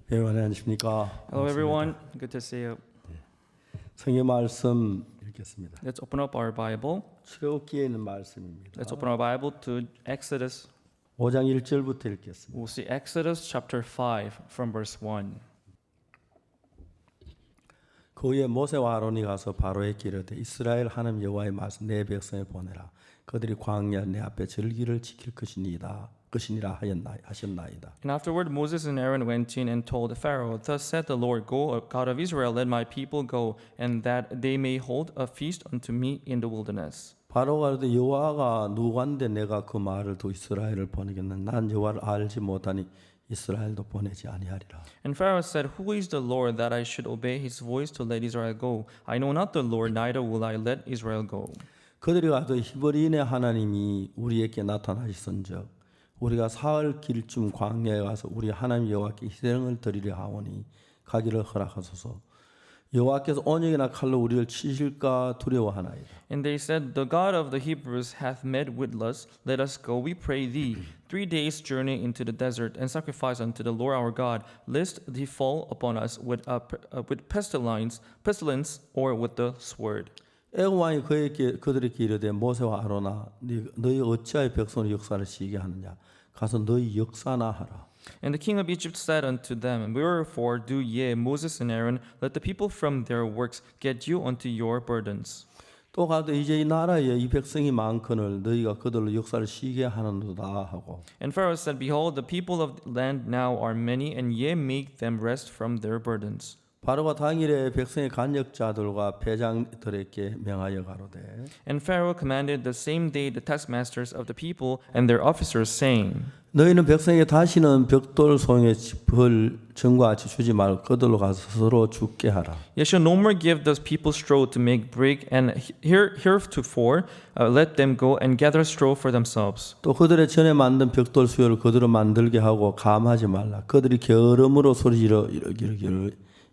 여러분 안녕하십니까? Hello everyone, good to see you. 성경 말씀 읽겠습니다. Let's open up our Bible. 출애굽기에 있는 말씀입니다. Let's open our Bible to Exodus. 5장 1절부터 읽겠습니다. We'll see Exodus chapter 5 from verse 1. 그 후에 모세와 아론이 가서 바로에게 이르되 이스라엘 하나님 여호와의 말씀 내 백성을 보내라. 그들이 광야 내 앞에 절기를 지킬 것이니라 하셨나이다. And afterward Moses and Aaron went in and told Pharaoh, Thus said the Lord, Go, God of Israel, let my people go, and that they may hold a feast unto me in the wilderness. 바로가 이르되 여호와가 누구한데 내가 그 말을 두 이스라엘을 보내겠느냐. 난 여호와를 알지 못하니 이스라엘도 보내지 아니하리라. And Pharaoh said, Who is the Lord that I should obey his voice to let Israel go? I know not the Lord, neither will I let Israel go. 그들이 가도 히브리인의 하나님이 우리에게 나타나셨은즉 우리가 사흘 길쯤 광야에 가서 우리 하나님 여호와께 희생을 드리려 하오니 가기를 허락하소서. 여호와께서 언약이나 칼로 우리를 치실까 두려워하나이다. And they said, The God of the Hebrews hath met with us. Let us go, we pray thee, 3 days' journey into the desert, and sacrifice unto the Lord our God, lest he fall upon us with pestilence, or with the sword. 애굽 왕이 그들에게 이르되 모세와 아론아 너희 어찌하여 백성의 역사를 시게 하느냐. 가서 너희 역사나 하라. And the king of Egypt said unto them, Wherefore do ye, Moses and Aaron, let the people from their works get you unto your burdens. 또 가되 이제 이 나라에 이 백성이 많거늘 너희가 그들로 역사를 시게 하는도다 하고. And Pharaoh said, Behold, the people of the land now are many, and ye make them rest from their burdens. 바로가 당일에 백성의 간역자들과 패장들에게 명하여 가로되. And Pharaoh commanded the same day the taskmasters of the people and their officers, saying, 너희는 백성에게 다시는 벽돌 송에 짚을 전과 같이 주지 말고 그들로 가서 서로 죽게 하라. Ye shall no more give those people straw to make brick, and heretofore let them go and gather straw for themselves. 또 그들의 전에 만든 벽돌 수요를 그들로 만들게 하고 감하지 말라. 그들이 게으름으로 소리지르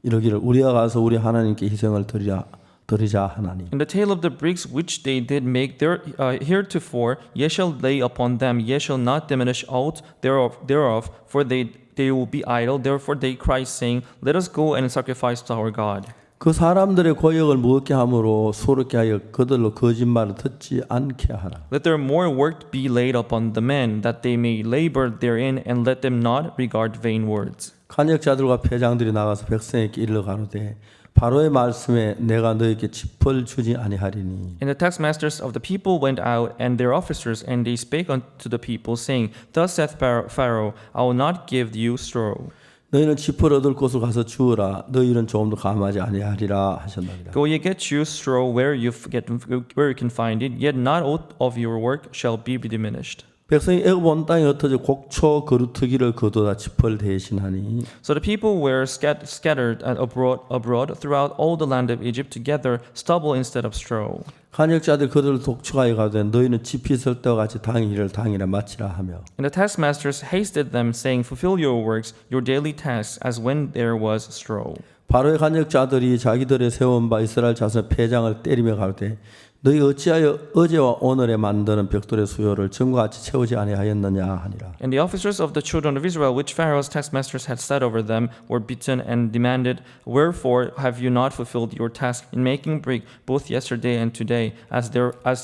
이러기를 우리가 가서 우리 하나님께 희생을 드리자 하나니. In the tale of the bricks which they did make heretofore, ye shall lay upon them, ye shall not diminish aught thereof, for they will be idle. Therefore they cry, saying, Let us go and sacrifice to our God. 그 사람들의 고역을 무겁게 함으로 소롭게 하여 그들로 거짓말을 듣지 않게 하라. Let their more work be laid upon the men, that they may labor therein, and let them not regard vain words. 간역자들과 패장들이 나가서 백성에게 이르러 가로되 바로의 말씀에 내가 너에게 짚을 주지 아니하리니. And the taskmasters of the people went out, and their officers, and they spake unto the people, saying, Thus saith Pharaoh, I will not give you straw. 너희는 짚을 얻을 곳을 가서 주우라. 너희는 조금도 감하지 아니하리라 하셨나이다. Go ye get you straw where you can find it, yet not aught of your work shall be diminished. 백성이 애굽 온 땅에 흩어져 곡초 거루터기를 거두다 짚을 대신하니. So the people were scattered abroad throughout all the land of Egypt to gather stubble instead of straw. 간역자들 그들을 독촉하여 가되 너희는 짚이 설 때와 같이 당일을 당일에 마치라 하며. And the taskmasters hasted them, saying, Fulfill your works, your daily tasks, as when there was straw. 바로의 간역자들이 자기들의 세운 바 이스라엘 자손의 패장을 때리며 가로되 너희 어찌하여 어제와 오늘에 만드는 벽돌의 수요를 전과 같이 채우지 아니하였느냐 하니라. And the officers of the children of Israel, which Pharaoh's taskmasters had set over them, were beaten and demanded, Wherefore have you not fulfilled your task in making brick both yesterday and today, as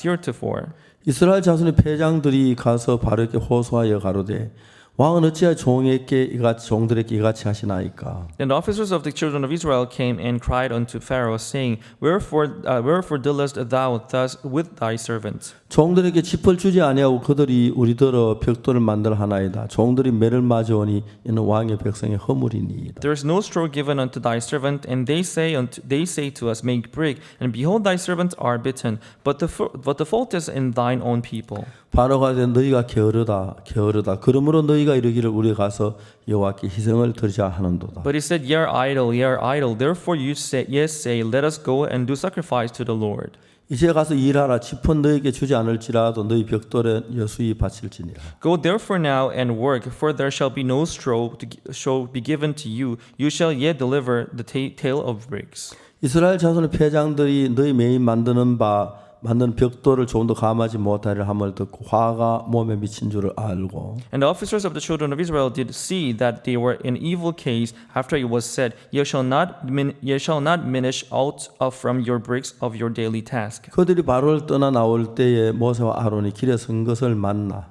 heretofore? 이스라엘 자손의 패장들이 가서 바로에게 호소하여 가로되 왕은 어찌하여 종들에게 이같이 하시나이까? Then the officers of the children of Israel came and cried unto Pharaoh, saying, Wherefore dealest thou thus with thy servants? 종들에게 짚을 주지 아니하고 그들이 우리더러 벽돌을 만들 하나이다. 종들이 매를 맞아오니 이는 왕의 백성의 허물이니이다. There is no straw given unto thy servant, and they say to us, Make brick, and behold, thy servants are bitten. But the fault is in thine own people. 바로가 된 너희가 게으르다. 그러므로 너희가 이르기를 우리 가서 여호와께 희생을 드리자 하는도다. But he said, Ye are idle. Therefore ye say, Let us go and do sacrifice to the Lord. 이제 가서 일하라. 짚은 너희에게 주지 않을지라도 너희 벽돌에 여수히 바칠지니라. Go therefore now and work, for there shall be no straw shall be given to you. You shall yet deliver the tale of bricks. 이스라엘 자손의 패장들이 너희 매인 만드는 바 만든 벽돌을 조금 더 감하지 못하리라 함을 듣고 화가 몸에 미친 줄을 알고 And the officers of the children of Israel did see that they were in evil case after it was said, ye shall not diminish out from your bricks of your daily task. 그들이 바로를 떠나 나올 때에 모세와 아론이 길에 선 것을 만나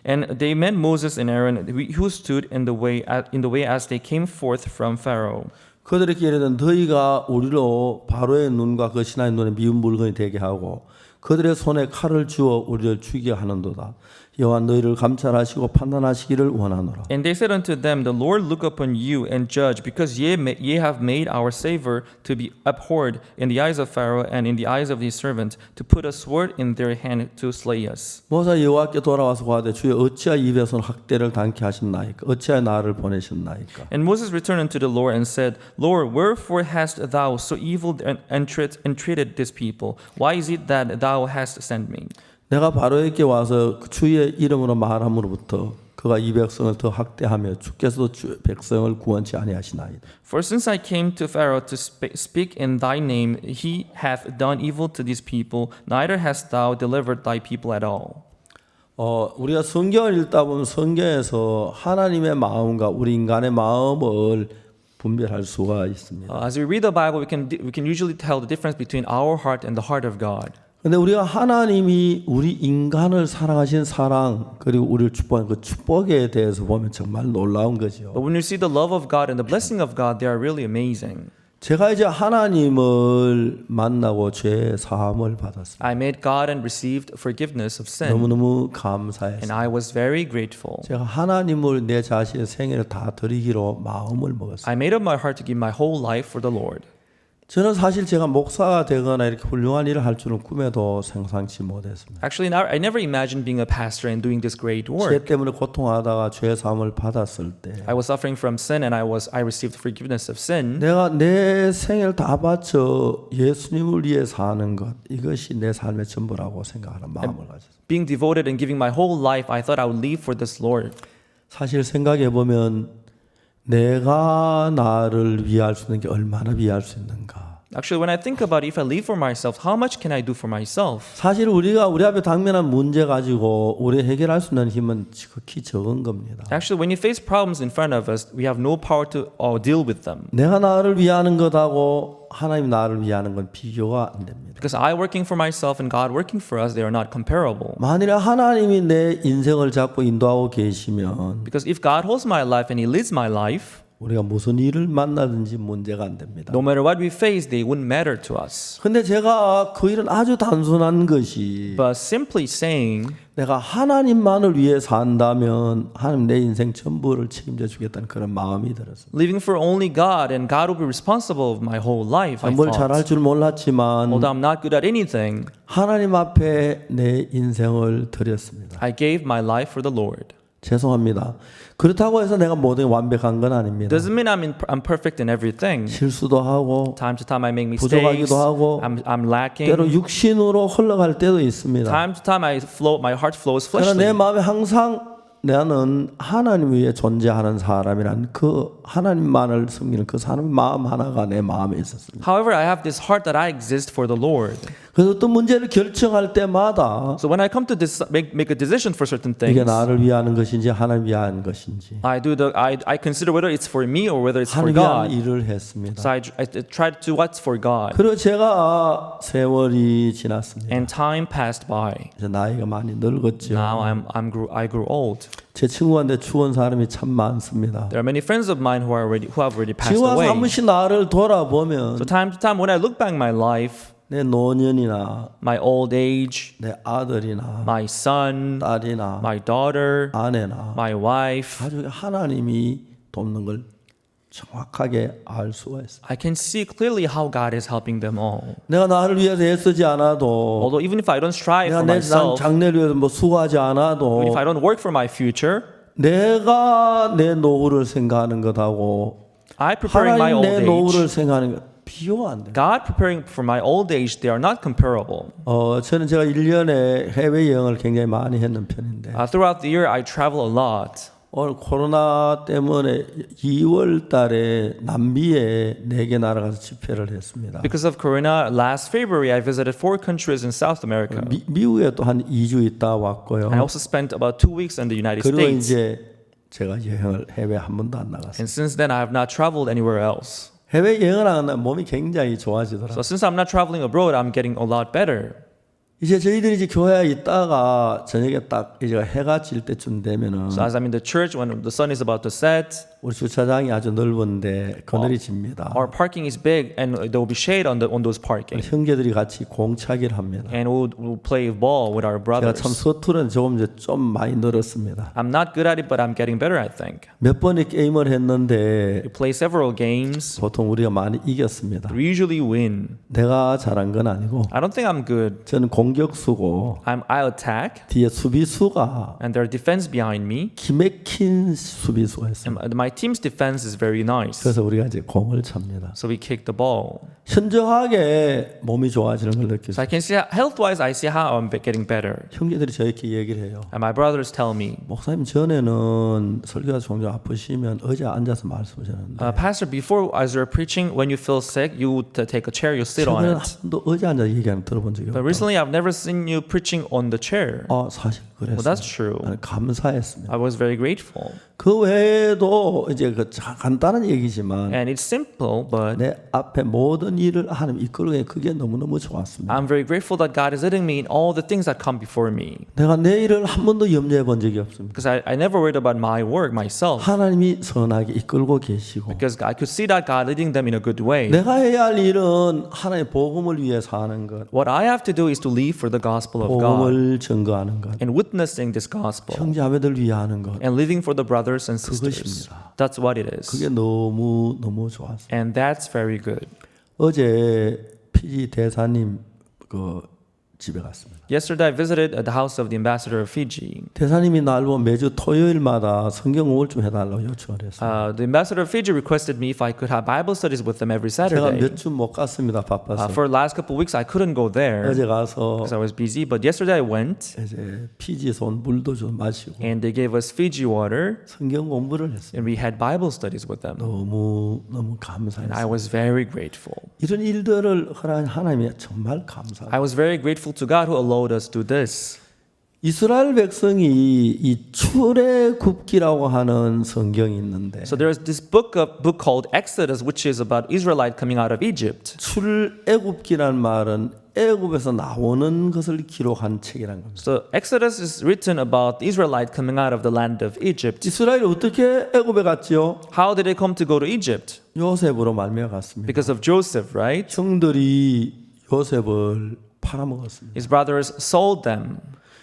And they met Moses and Aaron, who stood in the way as they came forth from Pharaoh. 그들에게 이르되 너희가 우리로 바로의 눈과 그 신하의 눈에 미운 물건이 되게 하고 그들의 손에 칼을 주어 우리를 죽이게 하는도다. 여호와 너희를 감찰하시고 판단하시기를 원하노라. And they said unto them, The Lord look upon you and judge, because ye have made our savor to be abhorred in the eyes of Pharaoh and in the eyes of his servants, to put a sword in their hand to slay us. 모세가 여호와께 돌아와서 고하되 주여 어찌하여 입에서 학대를 당케 하셨나이까 어찌하여 나를 보내셨나이까. And Moses returned unto the Lord and said, Lord, wherefore hast thou so evil entreated this people? Why is it that thou hast sent me? 내가 바로에게 와서 주의 이름으로 말함으로부터 그가 이 백성을 더 학대하며 주께서도 주 백성을 구원치 아니하시나이다. For since I came to Pharaoh to speak in thy name, he hath done evil to these people, neither hast thou delivered thy people at all. 우리가 성경을 읽다 보면 성경에서 하나님의 마음과 우리 인간의 마음을 분별할 수가 있습니다. As we read the Bible, we can usually tell the difference between our heart and the heart of God. 근데 우리가 하나님이 우리 인간을 사랑하신 사랑 그리고 우리를 축복한 그 축복에 대해서 보면 정말 놀라운 거죠. But when you see the love of God and the blessing of God, they are really amazing. 제가 이제 하나님을 만나고 죄 사함을 받았습니다. I met God and received forgiveness of sin, 너무너무 and 감사했어요. I was very grateful. 제가 하나님을 내 자신의 생애를 다 드리기로 마음을 먹었어요. I made up my heart to give my whole life for the Lord. 저는 사실 제가 목사가 되거나 이렇게 훌륭한 일을 할 줄은 꿈에도 상상치 못했습니다. Actually, I never imagined being a pastor and doing this great 죄 work. 때문에 고통하다가 죄 사함을 받았을 때 I was suffering from sin, and I received forgiveness of sin. 내가 내 생애를 다 바쳐 예수님을 위해 사는 것 이것이 내 삶의 전부라고 생각하는 마음을 가졌어요. Being devoted and giving my whole life, I thought I would live for this Lord. 사실 생각해 보면 내가 나를 위할 수 있는 게 얼마나 위할 수 있는가. Actually, when I think about it, if I live for myself, how much can I do for myself? 사실 우리가 우리 앞에 당면한 문제 가지고 우리 해결할 수 있는 힘은 지극히 적은 겁니다. Actually, when you face problems in front of us, we have no power to deal with them. 내가 나를 위하는 것하고 하나님 나를 위하는 건 비교가 안 됩니다. Because I working for myself and God working for us, they are not comparable. 만일에 하나님이 내 인생을 잡고 인도하고 계시면 Because if God holds my life and He leads my life, 우리가 무슨 일을 만나든지 문제가 안 됩니다. no matter what we face, they wouldn't matter to us. 근데 제가 그 일은 아주 단순한 것이 But simply saying, 내가 하나님만을 위해 산다면 하나님 내 인생 전부를 책임져 주겠다는 그런 마음이 들었습니다. living for only God and God will be responsible of my whole life, I 뭘 잘할 thought. 줄 몰랐지만 Although I'm not good at anything, 하나님 앞에 내 인생을 드렸습니다. I gave my life for the Lord. 죄송합니다. 그렇다고 해서 내가 모든 완벽한 건 아닙니다. Doesn't mean I'm perfect in everything. 실수도 하고 Time to time I make mistakes. 부족하기도 하고 I'm lacking. 때로 육신으로 흘러갈 때도 있습니다. Time to time my heart flows 그러나 내 fleshly. 마음에 항상 나는 하나님 위에 존재하는 사람이란 그 하나님만을 섬기는 그 사람의 마음 하나가 내 마음에 있었습니다. However, I have this heart that I exist for the Lord. 그래서 어떤 문제를 결정할 때마다 So when I come to make a decision for certain 이게 things, 나를 위하는 것인지 하나님 위한 것인지 I consider whether it's for me or whether it's for 하나님 위한 God. 일을 했습니다. So I try to do what's for God. 그리고 제가 세월이 지났습니다. And time passed by. 이제 나이가 많이 늙었죠. Now I grew old. 제 친구한테 죽은 사람이 참 많습니다. There are many friends of mine who have already passed 지금 와서 away. 한 번씩 나를 돌아보면 So time to time when I look back my life, 내 노년이나 my old age, 내 아들이나 my son, 딸이나 my daughter, 아내나 my wife, 가족이 하나님이 돕는 걸 정확하게 알 수가 있어요. I can see clearly how God is helping them all. 내가 나를 위해서 애쓰지 않아도 Although even if I don't strive 내가 for 내 myself, 장래를 위해서 뭐 수고하지 않아도 even if I don't work for my future, 내가 내 노후를 생각하는 것하고 I preparing my 하나님 old 내 age, 노후를 생각하는 것 비교가 안 돼요. God preparing for my old age, they are not comparable. 저는 제가 1년에 해외여행을 굉장히 많이 했는 편인데 Throughout the year, I travel a lot. 오늘 코로나 때문에 2월 달에 남미에 4개 나라 가서 집회를 했습니다. Because of Corona, last February I visited 4 countries in South America. 미국에 또 한 2주 있다 왔고요. I also spent about 2 weeks in the United 그리고 States. 이제 제가 여행을 해외 한 번도 안 나갔어요. And since then, I have not traveled anywhere else. 해외 여행을 안 하면 몸이 굉장히 좋아지더라고요. So since I'm not traveling abroad, I'm getting a lot better. 이제 저희들이 이제 교회에 있다가 저녁에 딱 이제 해가 질 때쯤 되면은 So as I'm in the church, when the sun is about to set, 우리 주차장이 아주 넓은데 그늘이 집니다. our parking is big, and there will be shade on those parking. 형제들이 같이 공차기를 합니다. And we'll play ball with our 제가 참 brothers. 서투른 조금 이제 좀 많이 늘었습니다. I'm not good at it, but I'm getting better, I think. 몇 번의 게임을 했는데 We play several games. 보통 우리가 많이 이겼습니다. We usually win. 내가 잘한 건 아니고 I don't think I'm good. 저는 공격수고 I attack, 뒤에 수비수가 and there's defense behind me. 기맥힌 수비수가 있습니다. And my team's defense is very nice. 그래서 우리가 이제 공을 찹니다. So we kick the ball. 현저하게 몸이 좋아지는 걸 느꼈어요. So I can see health-wise, I see how I'm getting better. 형제들이 저에게 얘기를 해요. And my brothers tell me, 목사님 전에는 설교가 종종 아프시면 의자에 앉아서 말씀하셨는데 Pastor, before as you're preaching, when you feel sick, you would take a chair, you sit on 최근에 한 it. 번도 의자에 앉아 얘기하는 들어본 적이 But 없다. recently, I've never seen you preaching on the chair. 사실 Well, 그랬어요. that's true. 나는 감사했습니다. I was very grateful. 그 외에도 이제 그 간단한 얘기지만 And it's simple, but 내 앞에 모든 일을 하나님 이끌어내 그게 너무너무 좋았습니다. I'm very grateful that God is leading me in all the things that come before me. 내가 내 일을 한 번도 염려해 본 적이 없습니다. Because I never worried about my work myself. 하나님이 선하게 이끌고 계시고 Because I could see that God leading them in a good way. 내가 해야 할 일은 하나님의 복음을 위해 사는 것, What I have to do is to live for the gospel of God 복음을 증거하는 것, and witnessing this gospel 형제자매들 위해 하는 것. and living for the brothers and sisters. 그것입니다. That's what it is. 그게 너무 좋았어요. And that's very good. 어제 피지 대사님 그 집에 갔습니다. Yesterday I visited the house of the ambassador of Fiji. 대사님이 날로 매주 토요일마다 성경 공부를 좀 해달라고 요청을 했어요. The ambassador of Fiji requested me if I could have Bible studies with them every 제가 Saturday. 몇 주 못 갔습니다. 바빠서. For the last couple of weeks I couldn't go there 어제 가서 because I was busy. But yesterday I went 이제 피지에서 온 물도 좀 마시고 and they gave us Fiji water 성경 공부를 했어요. and we had Bible studies with them. 너무 And I 감사했어요. was very grateful. 이런 일들을 허락한 하나님이 정말 감사해요. I was very grateful to God who allowed us to do this. 이스라엘 백성이 이 출애굽기라고 하는 성경이 있는데 So there's this book called Exodus, which is about Israelite coming out of Egypt. 출애굽기란 말은 애굽에서 나오는 것을 기록한 책이란 겁니다. So Exodus is written about the Israelite coming out of the land of Egypt. 이스라엘이 어떻게 애굽에 갔지요? How did they come to go to Egypt? 요셉으로 말미암아 갔습니다. Because of Joseph, right? 형들이 요셉을 팔아먹었습니다. His brothers sold them.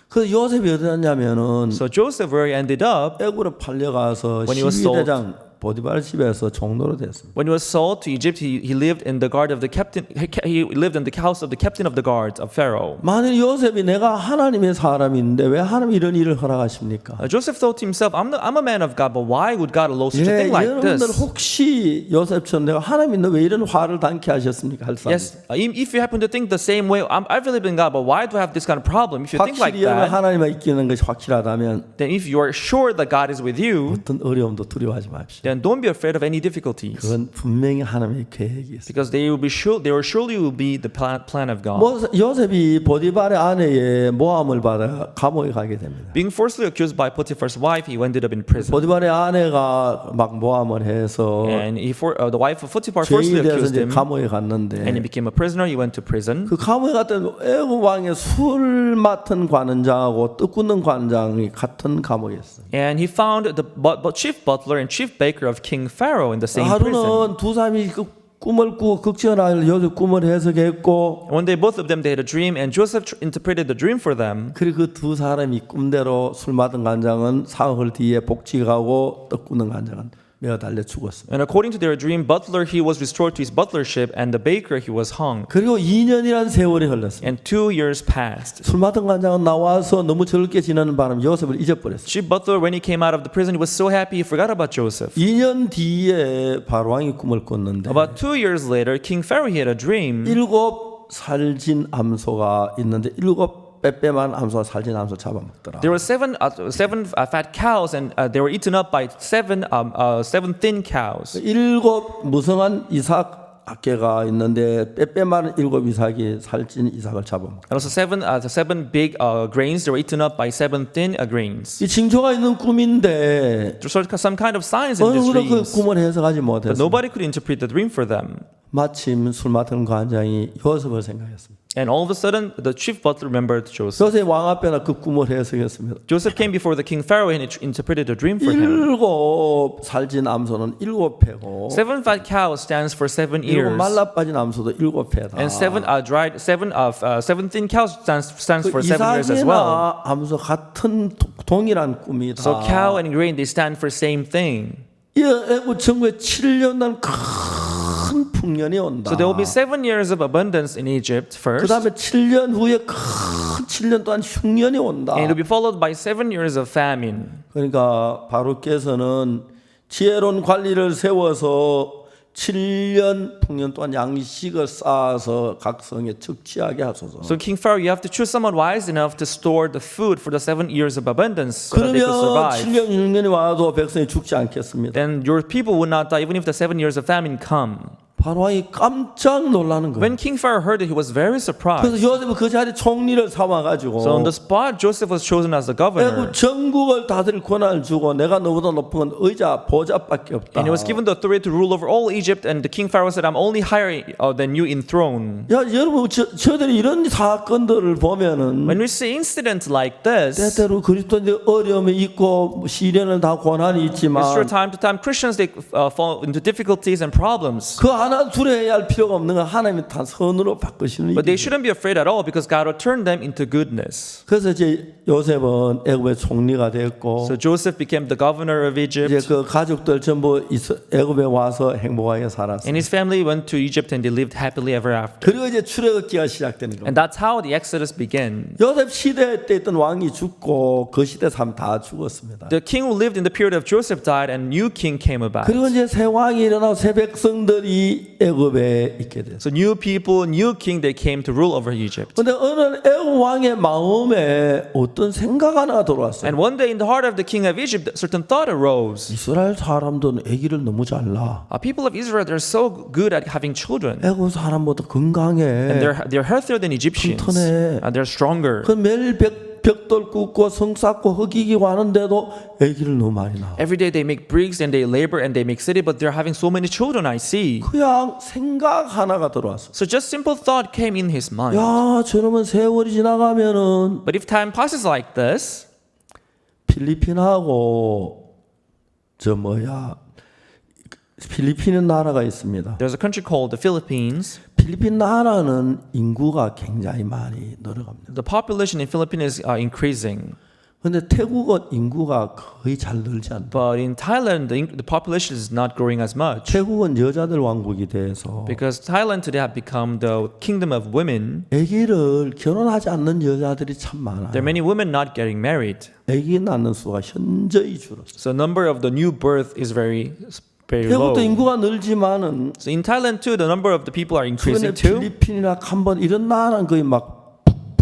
그래서 요셉이 어디 갔냐면은 So Joseph, where he ended up, 애굽으로 팔려가서 When he was sold- 12대장 보디발 집에서 종로로 됐습니다. when he was sold to Egypt, he lived in the guard of the captain. He lived in the house of the captain of the guards of Pharaoh. 만일 요셉이 내가 하나님의 사람인데 왜 하나님 이런 일을 허락하십니까? Joseph thought to himself, I'm a man of God, but why would God allow such a 예, thing like 여러분들 this? 혹시 요셉처럼 내가 하나님 왜 이런 화를 당케 하셨습니까? 할 사람. Yes, if you happen to think the same way, I believe in God, but why do I have this kind of problem? If you think like 확실히 여러분 that, 하나님을 이기는 것이 확실하다면 then if you are sure that God is with you, 어떤 어려움도 두려워하지 마십시오. then don't be afraid of any difficulties, 그건 분명히 하나님의 계획이 있어요. because they will surely be the plan of God. 요셉이 보디발의 아내의 모함을 받아 감옥에 가게 됩니다. Being falsely accused by Potiphar's wife, he ended up in prison. 보디발의 아내가 막 모함을 해서 And the wife of Potiphar falsely 죄인이 돼서 accused 이제 him, 감옥에 and he 갔는데 became a prisoner. He went to prison. 그 감옥에 갔더니 애굽 왕의 술 맡은 관원장하고 떡 굽는 관장이 같은 감옥에 있어요. And he found the chief butler and chief baker of King Pharaoh in the same prison. 하루는 두 사람이 그 꿈을 꾸고 극전할 요셉 꿈을 해석했고 One day, both of them they had a dream, and Joseph interpreted the dream for them. 그리고 그 두 사람이 꿈대로 술 맡은 관장은 사흘 뒤에 복직하고 떡 굽는 관장은 매어 달려 죽었습니다. And according to their dream, butler he was restored to his butlership, and the baker he was hung. 그리고 2년이라는 세월이 흘렀습니다. And 2 years passed. 술 맡은 관장은 나와서 너무 즐겁게 지내는 바람에 요셉을 잊어버렸어요. Chief butler, when he came out of the prison, he was so happy he forgot about Joseph. 2년 뒤에 바로왕이 꿈을 꿨는데 About 2 years later, King Pharaoh he had a dream. 7 살진 암소가 있는데 7 빼빼만 암소와 살진 암소 잡아먹더라. There were seven fat cows, and they were eaten up by seven thin cows. 7 무성한 이삭 학계가 있는데 빼빼만 7 이삭이 살찐 이삭을 잡아먹. And also the seven big grains, they were eaten up by seven thin grains. 이 징조가 있는 꿈인데 There's some kind of signs in these 어느 그 dreams, 꿈을 해석하지 but 못했어. nobody could interpret the dream for them. 마침 술 맡은 관장이 요셉을 생각했습니다. And all of a sudden, the chief butler remembered Joseph. 요셉 왕 앞에나 그 꿈을 해석했습니다. Joseph came before the king Pharaoh and interpreted a dream for him. 7 살찐 암소는 7 패고 Seven fat cows stands for 7 7 ears, 말라 빠진 암소도 7 패다. and seven thin cows stands for 7 ears as well. 이삭이나 암소 같은 동일한 꿈이다. So cow and grain, they stand for same thing. 이 애국 정부에 7년 난 큰 풍년이 온다. So there will be 7 years of abundance in Egypt 그 first, 다음에 7년 후에 큰 7년 동안 흉년이 온다. and it will be followed by 7 years of famine. 그러니까 바로께서는 지혜로운 관리를 세워서 7년 풍년 동안 양식을 쌓아서 각 성에 적치하게 하소서. So King Pharaoh, you have to choose someone wise enough to store the food for the 7 years of abundance so that they could 그러면 survive. 7년 흉년이 와도 백성이 죽지 않겠습니다. Then your people would not die even if the 7 years of famine come. 바로왕이 깜짝 놀라는 거예요. When King Pharaoh heard it, he was very surprised. 그래서 요셉은 그 자리 총리를 삼아가지고 So on the spot, Joseph was chosen as the governor. 애국 전국을 다스릴 권한을 주고 내가 너보다 높은 건 의자 보좌밖에 없다. And he was given the authority to rule over all Egypt. And the King Pharaoh said, I'm only higher than you in throne. 야 여러분 저들이 이런 사건들을 보면은 When we see incidents like this, 때때로 그리스도인들 어려움이 있고 시련을 다 고난이 it's true, 있지만 time to time Christians, they fall into difficulties and problems. 그 하나 두려워해야 할 필요가 없는 건 하나님이 다 선으로 바꾸시는 But they 일이에요. shouldn't be afraid at all because God will turn them into goodness. 그래서 이제 요셉은 애굽의 총리가 됐고 So Joseph became the governor of 이제 Egypt. 그 가족들 전부 애굽에 와서 행복하게 살았어요. And his family went to Egypt and they lived happily ever after. 그리고 이제 출애굽기가 시작되는 겁니다. And that's how the Exodus began. 요셉 시대 때 있던 왕이 죽고 그 시대 사람 다 죽었습니다. The king who lived in the period of Joseph died and new king came about. 그리고 이제 새 왕이 일어나고 새 백성들이 애굽에 있게 됐어요. So new people, new king, they came to rule over Egypt. 근데 어느 애굽 왕의 마음에 어떤 생각 하나가 들어왔어요. And one day in the heart of the king of Egypt, a certain thought arose. 이스라엘 사람들은 아기를 너무 잘 낳아. People of Israel, they're so good at having children. 애굽 사람보다 건강해. And they're healthier than Egyptians. 튼튼해. And they're stronger. 그 매일 벽돌 굽고 성 쌓고 흙이고 하는데도 아기를 너무 많이 낳아. Every day they make bricks and they labor and they make city, but they're having so many children, I see. 그냥 생각 하나가 들어왔어. So just simple thought came in his mind. 야, 저러면 세월이 지나가면은 But if time passes like this, 필리핀하고 필리핀은 나라가 있습니다. there's a country called the Philippines. 필리핀 나라는 인구가 굉장히 많이 늘어갑니다. The population in Philippines is increasing. 근데 태국은 인구가 거의 잘 늘지 않다. But in Thailand, the population is not growing as much. 태국은 여자들 왕국이 돼서 Because Thailand today have become the kingdom of women. 아기를 결혼하지 않는 여자들이 참 많아요. There are many women not getting married. 아기 낳는 수가 현저히 줄었어요. So number of the new birth is very low. 태국도 인구가 늘지만은 So in Thailand too, the number of the people are increasing 최근에 too. 필리핀이나 캄보디아 이런 나라는 거의 막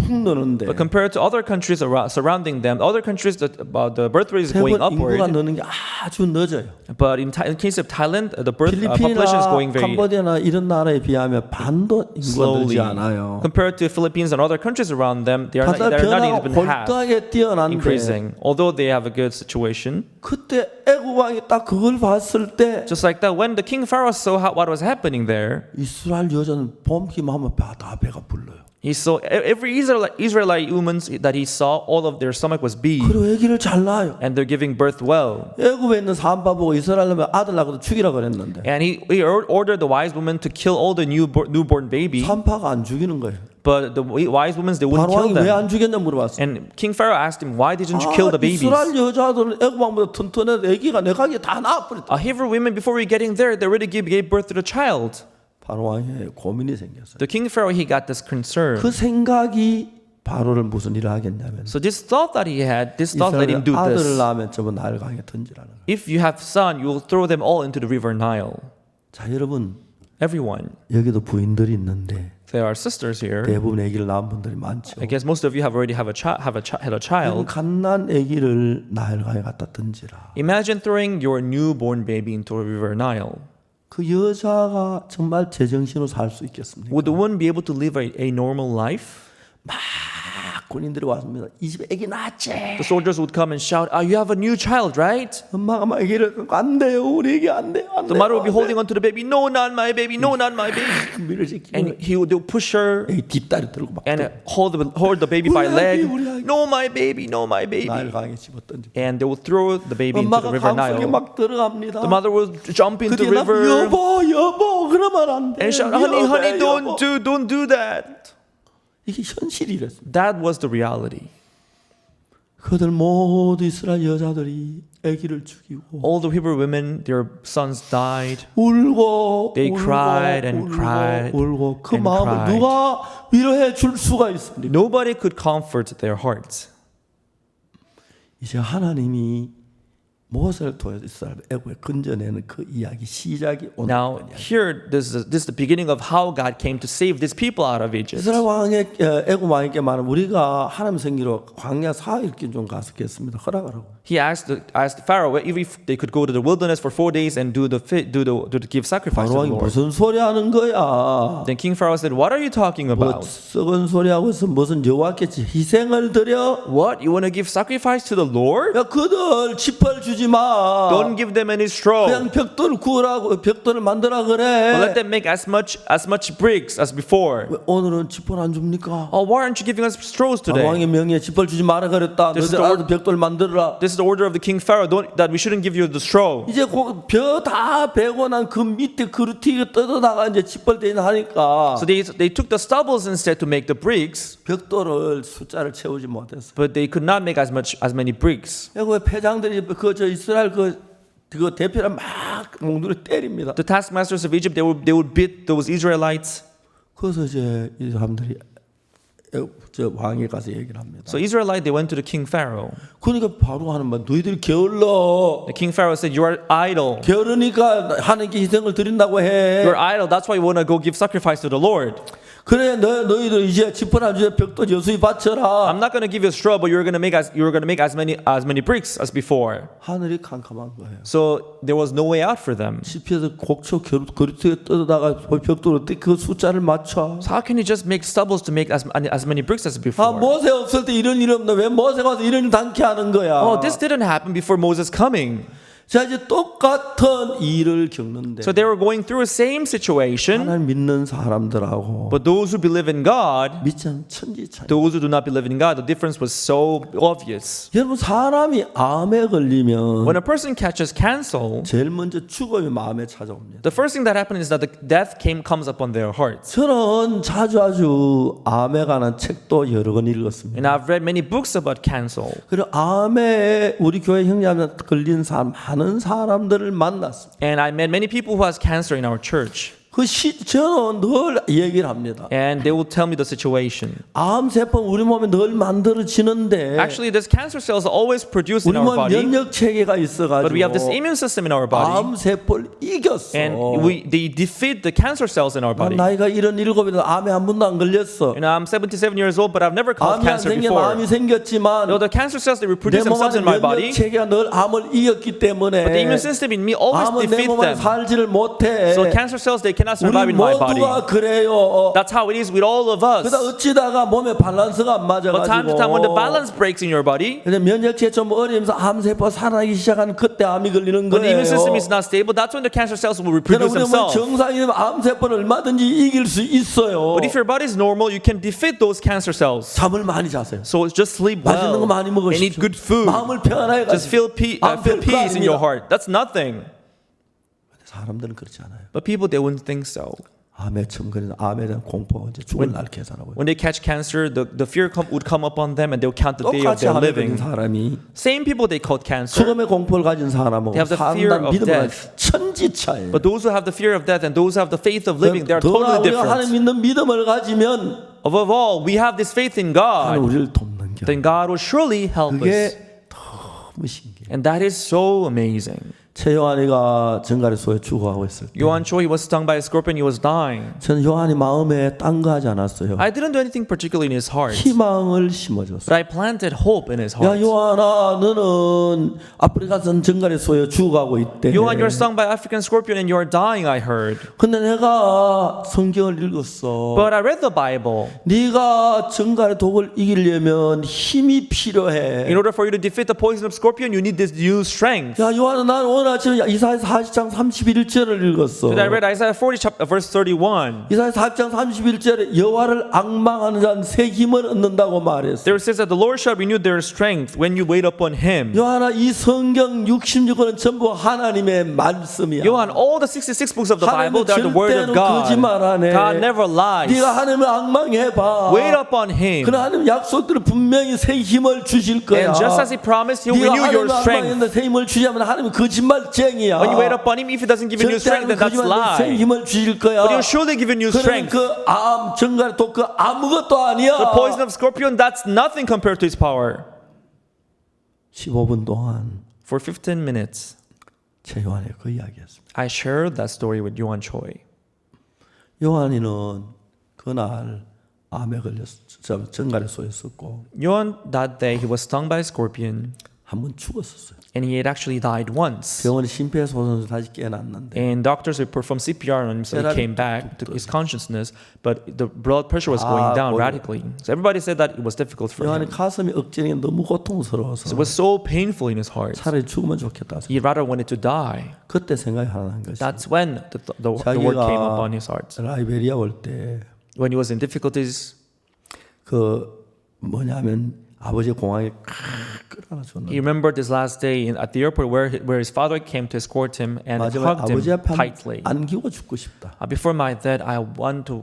푹 느는데 But compared to other countries surrounding them, other countries that the birth rate is going 태국 인구가 upward. 느는 게 아주 늦어요. But in case of Thailand, the birth population is 필리핀이나 going very 캄보디아나 이런 나라에 비하면 반도 인구가 늘지 slowly. 않아요. Compared to Philippines and other countries around them, they're 다들 not 변화가 even half 볼다하게 뛰어난데 increasing. Although they have a good situation. 그때 애국 왕이 딱 그걸 봤을 때 Just like that, when the king Pharaoh saw what was happening there, 이스라엘 여자는 봄기만 하면 다 배가 불러요. he saw every Israelite woman that he saw, all of their stomach was big, 그리고 아기를 잘 낳아요. and they're giving birth well. 애굽에 있는 산바 보고 이스라엘 놈의 아들 낳고도 죽이라 그랬는데 And he ordered the wise women to kill all the newborn baby, 산파가 안 죽이는 거예요. but the wise women, they wouldn't kill 바로왕이 왜 them. 안 죽였냐 물어봤어요. And King Pharaoh asked him, why didn't you kill the babies? 이스라엘 여자들은 애굽 왕보다 튼튼해도 아기가 내 가게 다 낳아버렸다. Hebrew women, before we getting there, they already gave birth to the child. 바로왕이 고민이 생겼어요. The King Pharaoh, he got this concern. 그 생각이 바로를 무슨 일을 하겠냐면 So this thought that he had, this thought let him 이스라엘 do 아들을 this. 낳으면 전부 나일강에 던지라는 거예요. If you have son, you will throw them all into the river Nile. 자 여러분 everyone. 여기도 부인들이 있는데 There are sisters here. 대부분 아기를 낳은 분들이 많죠. I guess most of you have already had a 여러분 child. 갓난 아기를 나일강에 갖다 던지라. Imagine throwing your newborn baby into a river Nile. 그 여자가 정말 제정신으로 살 수 있겠습니까? Would the woman be able to live a normal life? 막 군인들이 왔습니다. 이 집에 아기 낳았지. The soldiers would come and shout, "Ah, you have a new child, right?" 엄마가 막 아기를 갖고 안 돼요. 우리 아기 안 돼요. 안 The 돼요. mother would be holding onto the baby. No, not my baby. No, not my baby. 밀어지키고 And they would push her 아기 뒷다리 들고 막 and hold the baby by 우리 아기, leg. 우리 아기. No, my baby. No, my baby. 나일강에 집어 던지. And they would throw the baby into the 엄마가 river 강속에 Nile. 막 들어갑니다. The mother would jump into the 그때 나 river 여보 그러면 안 돼. and shout, "Honey, honey, 여보." don't do that." 이게 현실이랬습니다. That was the reality. 그들 모두 이스라엘 여자들이 아기를 죽이고 All the Hebrew women, their sons died. 울고 They 울고 cried and 울고, cried 울고 그 and 마음을 cried. 누가 위로해 줄 수가 있습니까? Nobody could comfort their hearts. 이제 하나님이 모세를 통해서 이스라엘 애굽에 건져내는 그 이야기 시작이 오늘 Now, here, this is the beginning of how God came to save these people out of Egypt. 이스라엘 왕의 애굽 왕에게 말하면 우리가 하나님 생기로 광야 4일길 좀 가서 겠습니다. 허락하라고. He asked Pharaoh if they could go to the wilderness for 4 days and give sacrifice to 바로 the 왕이 Lord. 무슨 소리 하는 거야? Then King Pharaoh said, "What are you talking 뭐 about? 썩은 소리 하고 있어 무슨 여호와께 희생을 드려? What? You want to give sacrifice to the Lord? 야 그들 지퍼를 주지 마. Don't give them any straw. 그냥 벽돌을 구우라고 벽돌을 만들라 But let 그래. them make as much bricks as before. 왜 오늘은 지퍼를 안 줍니까? Oh, why aren't you giving us straws today? 왕의 명예에 지퍼를 주지 마라 그랬다. This is 너희들 the 알아서 벽돌 만들어라. This is the order of the King Pharaoh. That we shouldn't give you the straw. 이제 벼다 베고 난 그 밑에 그루티가 뜯어다가 이제 지퍼를 대하니까 So they took the stubbles instead to make the bricks, 벽돌을 숫자를 채우지 못했어. but they could not make as many bricks. 그 패장들이 그 저 이스라엘 그 대표를 막 몽둥이로 때립니다. The taskmasters of Egypt, they would beat those Israelites. 그래서 이제 이 사람들이 저 왕에 가서 얘기를 합니다. So Israelite, they went to the King Pharaoh. 그러니까 바로 하는 말, 너희들이 게을러. The King Pharaoh said, "You are idle. 게으르니까 하나님께 희생을 드린다고 해. You're idle. That's why you want to go give sacrifice to the Lord. 그래 너희들 이제 지퍼나 주제 벽돌 여수히 바쳐라. I'm not going to give you a straw, but you're going to make as many bricks as before." 하늘이 캄캄한 거예요. So there was no way out for them. 시피에서 곡초 그루트에 뜯어다가 벽돌을 그 숫자를 맞춰. So how can you just make stubbles to make as many bricks as 아 before? 모세 없을 때 이런 일 없나? 왜 모세가 와서 이런 일 당케 하는 거야? Oh, this didn't happen before Moses coming. 자 이제 똑같은 일을 겪는데 So they were going through the same situation, 하나님 믿는 사람들하고 but those who believe in God, 믿지 않는 천지 차이. those who do not believe in God, the difference was so obvious. 여러분 사람이 암에 걸리면 When a person catches cancer, 제일 먼저 죽음이 마음에 찾아옵니다. the first thing that happens is that the death comes upon their hearts. 저는 자주 암에 관한 책도 여러 권 읽었습니다. And I've read many books about cancer. 그리고 암에 우리 교회 형제한테 걸린 사람 많은 사람들을 만났습니다. And I met many people who has cancer in our church. 저는 늘 얘기를 합니다. And they will tell me the situation. 암 세포는 우리 몸에 늘 만들어지는데 Actually, this cancer cells are always produced in 우리 our 몸 body, 면역 체계가 but we have this 있어가지고 immune system in our body, 암 세포를 이겼어. and they defeat the cancer cells in our 난 body. 나이가 77이라도 암에 한 번도 안 걸렸어. You know, I'm 77 years old, but I've never caught 암이 안 cancer 생겨 before. 암이 생겼지만 No, the cancer cells, they 내 reproduce 몸 themselves 안에 in my 면역 body, 체계가 늘 암을 이겼기 때문에 but the immune system in me always 암은 내 defeats 몸 안에 them. 살지를 못해. So cancer cells, they cannot 우리 survive in my body. 모두가 그래요. That's how it is with all of us. 그러다 어찌다가 몸에 밸런스가 안 But time to time, when the 맞아가지고 balance breaks in your body, 근데 면역체계 좀 어리면서 암세포 살아나기 시작하는 그때 암이 걸리는 when the immune system 거예요. is not stable, that's when the cancer cells will 그러나 reproduce 우리 몸 themselves. 정상이면 암세포는 얼마든지 이길 수 있어요. But if your body is normal, you can defeat those cancer cells. 잠을 많이 자세요. So just sleep 맛있는 거 well 많이 and eat 먹으십시오. good food. 마음을 평안하게 Just feel 암 peace in your 아닙니다. heart. That's nothing. 사람들은 그렇지 않아요. But people, they wouldn't think so. 암에 처음 걸리는 암에 대한 공포가 이제 죽을 날 계산하고 When they catch cancer, the fear would come upon them and they'll count the day of 똑같이 their 암에 걸린 living. 사람이 Same people they caught cancer, 죽음의 공포를 가진 사람하고 They have the fear 사람단 of 믿음은 death. 천지 차이에요. but those who have the fear of death and those who have the faith of living, they are 더나 totally 우리가 하나님 different. 믿는 믿음을 가지면 Above all, we have this faith in 하나님 God, 우리를 돕는 겨. then God will surely help us. 그게 너무 신기해요. And that is so amazing. 최요한이가 정갈의 소에 죽어가고 있을 때 Yohan Choi was stung by a scorpion. He was dying. 저는 요한이 마음에 딴 거 하지 않았어요. I didn't do anything particularly in his heart, 희망을 심어줬어요. but I planted hope in his 야 heart. 요한아 너는 아프리카산 정갈의 소에 죽어가고 있대. Yohan, you're stung by African scorpion and you're dying, I heard. 근데 내가 성경을 읽었어. But I read the Bible. 네가 정갈의 독을 이기려면 힘이 필요해. In order for you to defeat the poison of scorpion, you need this new strength. 야 요한아 나는 오늘 아침에 이사야 40장 31절을 읽었어. Then I read Isaiah 40, verse 31. 이사야 40장 31절에 여호와를 앙망하는 자는 새 힘을 얻는다고 말했어. There says that the Lord shall renew their strength when you wait upon Him. 요한아 이 성경 66권은 전부 하나님의 말씀이야. Johan, all the 66 books of the Bible, they are the word of 절대로 God. 거짓말 안 해. God never lies. 네가 하나님을 앙망해봐. Wait upon Him. 그러나 하나님 약속들은 분명히 새 힘을 주실 거야. And just as He promised, He will 네가 renew your 하나님을 strength. 앙망했는데 새 힘을 주자면 하나님은 거짓말쟁이야. When you wait upon Him, if He doesn't give you new strength, then that's 새 lie. 힘을 주실 거야. But He'll surely give you new 그는 strength. 그암 정갈 독그 아무것도 아니야. The poison of scorpion, that's nothing compared to His power. 15분 동안 For 15 minutes, 최요한의 그 이야기였습니다. I shared that story with Johan Choi. 요한이는 그날 암에 걸렸어. 정갈에 쏘였었고 Johan, that day, he was stung by a scorpion, 한 번 죽었었어요. and he had actually died once. 병원에 심폐소생술 다시 깨어났는데 And doctors would perform CPR on him, so he came back to his consciousness, but the blood pressure was going down radically. So everybody said that it was difficult for 요한의 him. 가슴이 억제는 게 너무 So 고통스러워서 it was so painful in his heart. 차라리 죽으면 좋겠다. He rather wanted to die. 그때 생각이 하나 난 것이 That's when the word came upon his heart. 라이베리아 올 때 그 When he was in difficulties, 뭐냐면 아버지 공항에 끌어안아줬는데 he remembered this last day at the airport where his father came to escort him and 마지막에 hugged him 아버지 앞에 tightly. 안기고 죽고 싶다. Before my death, I want to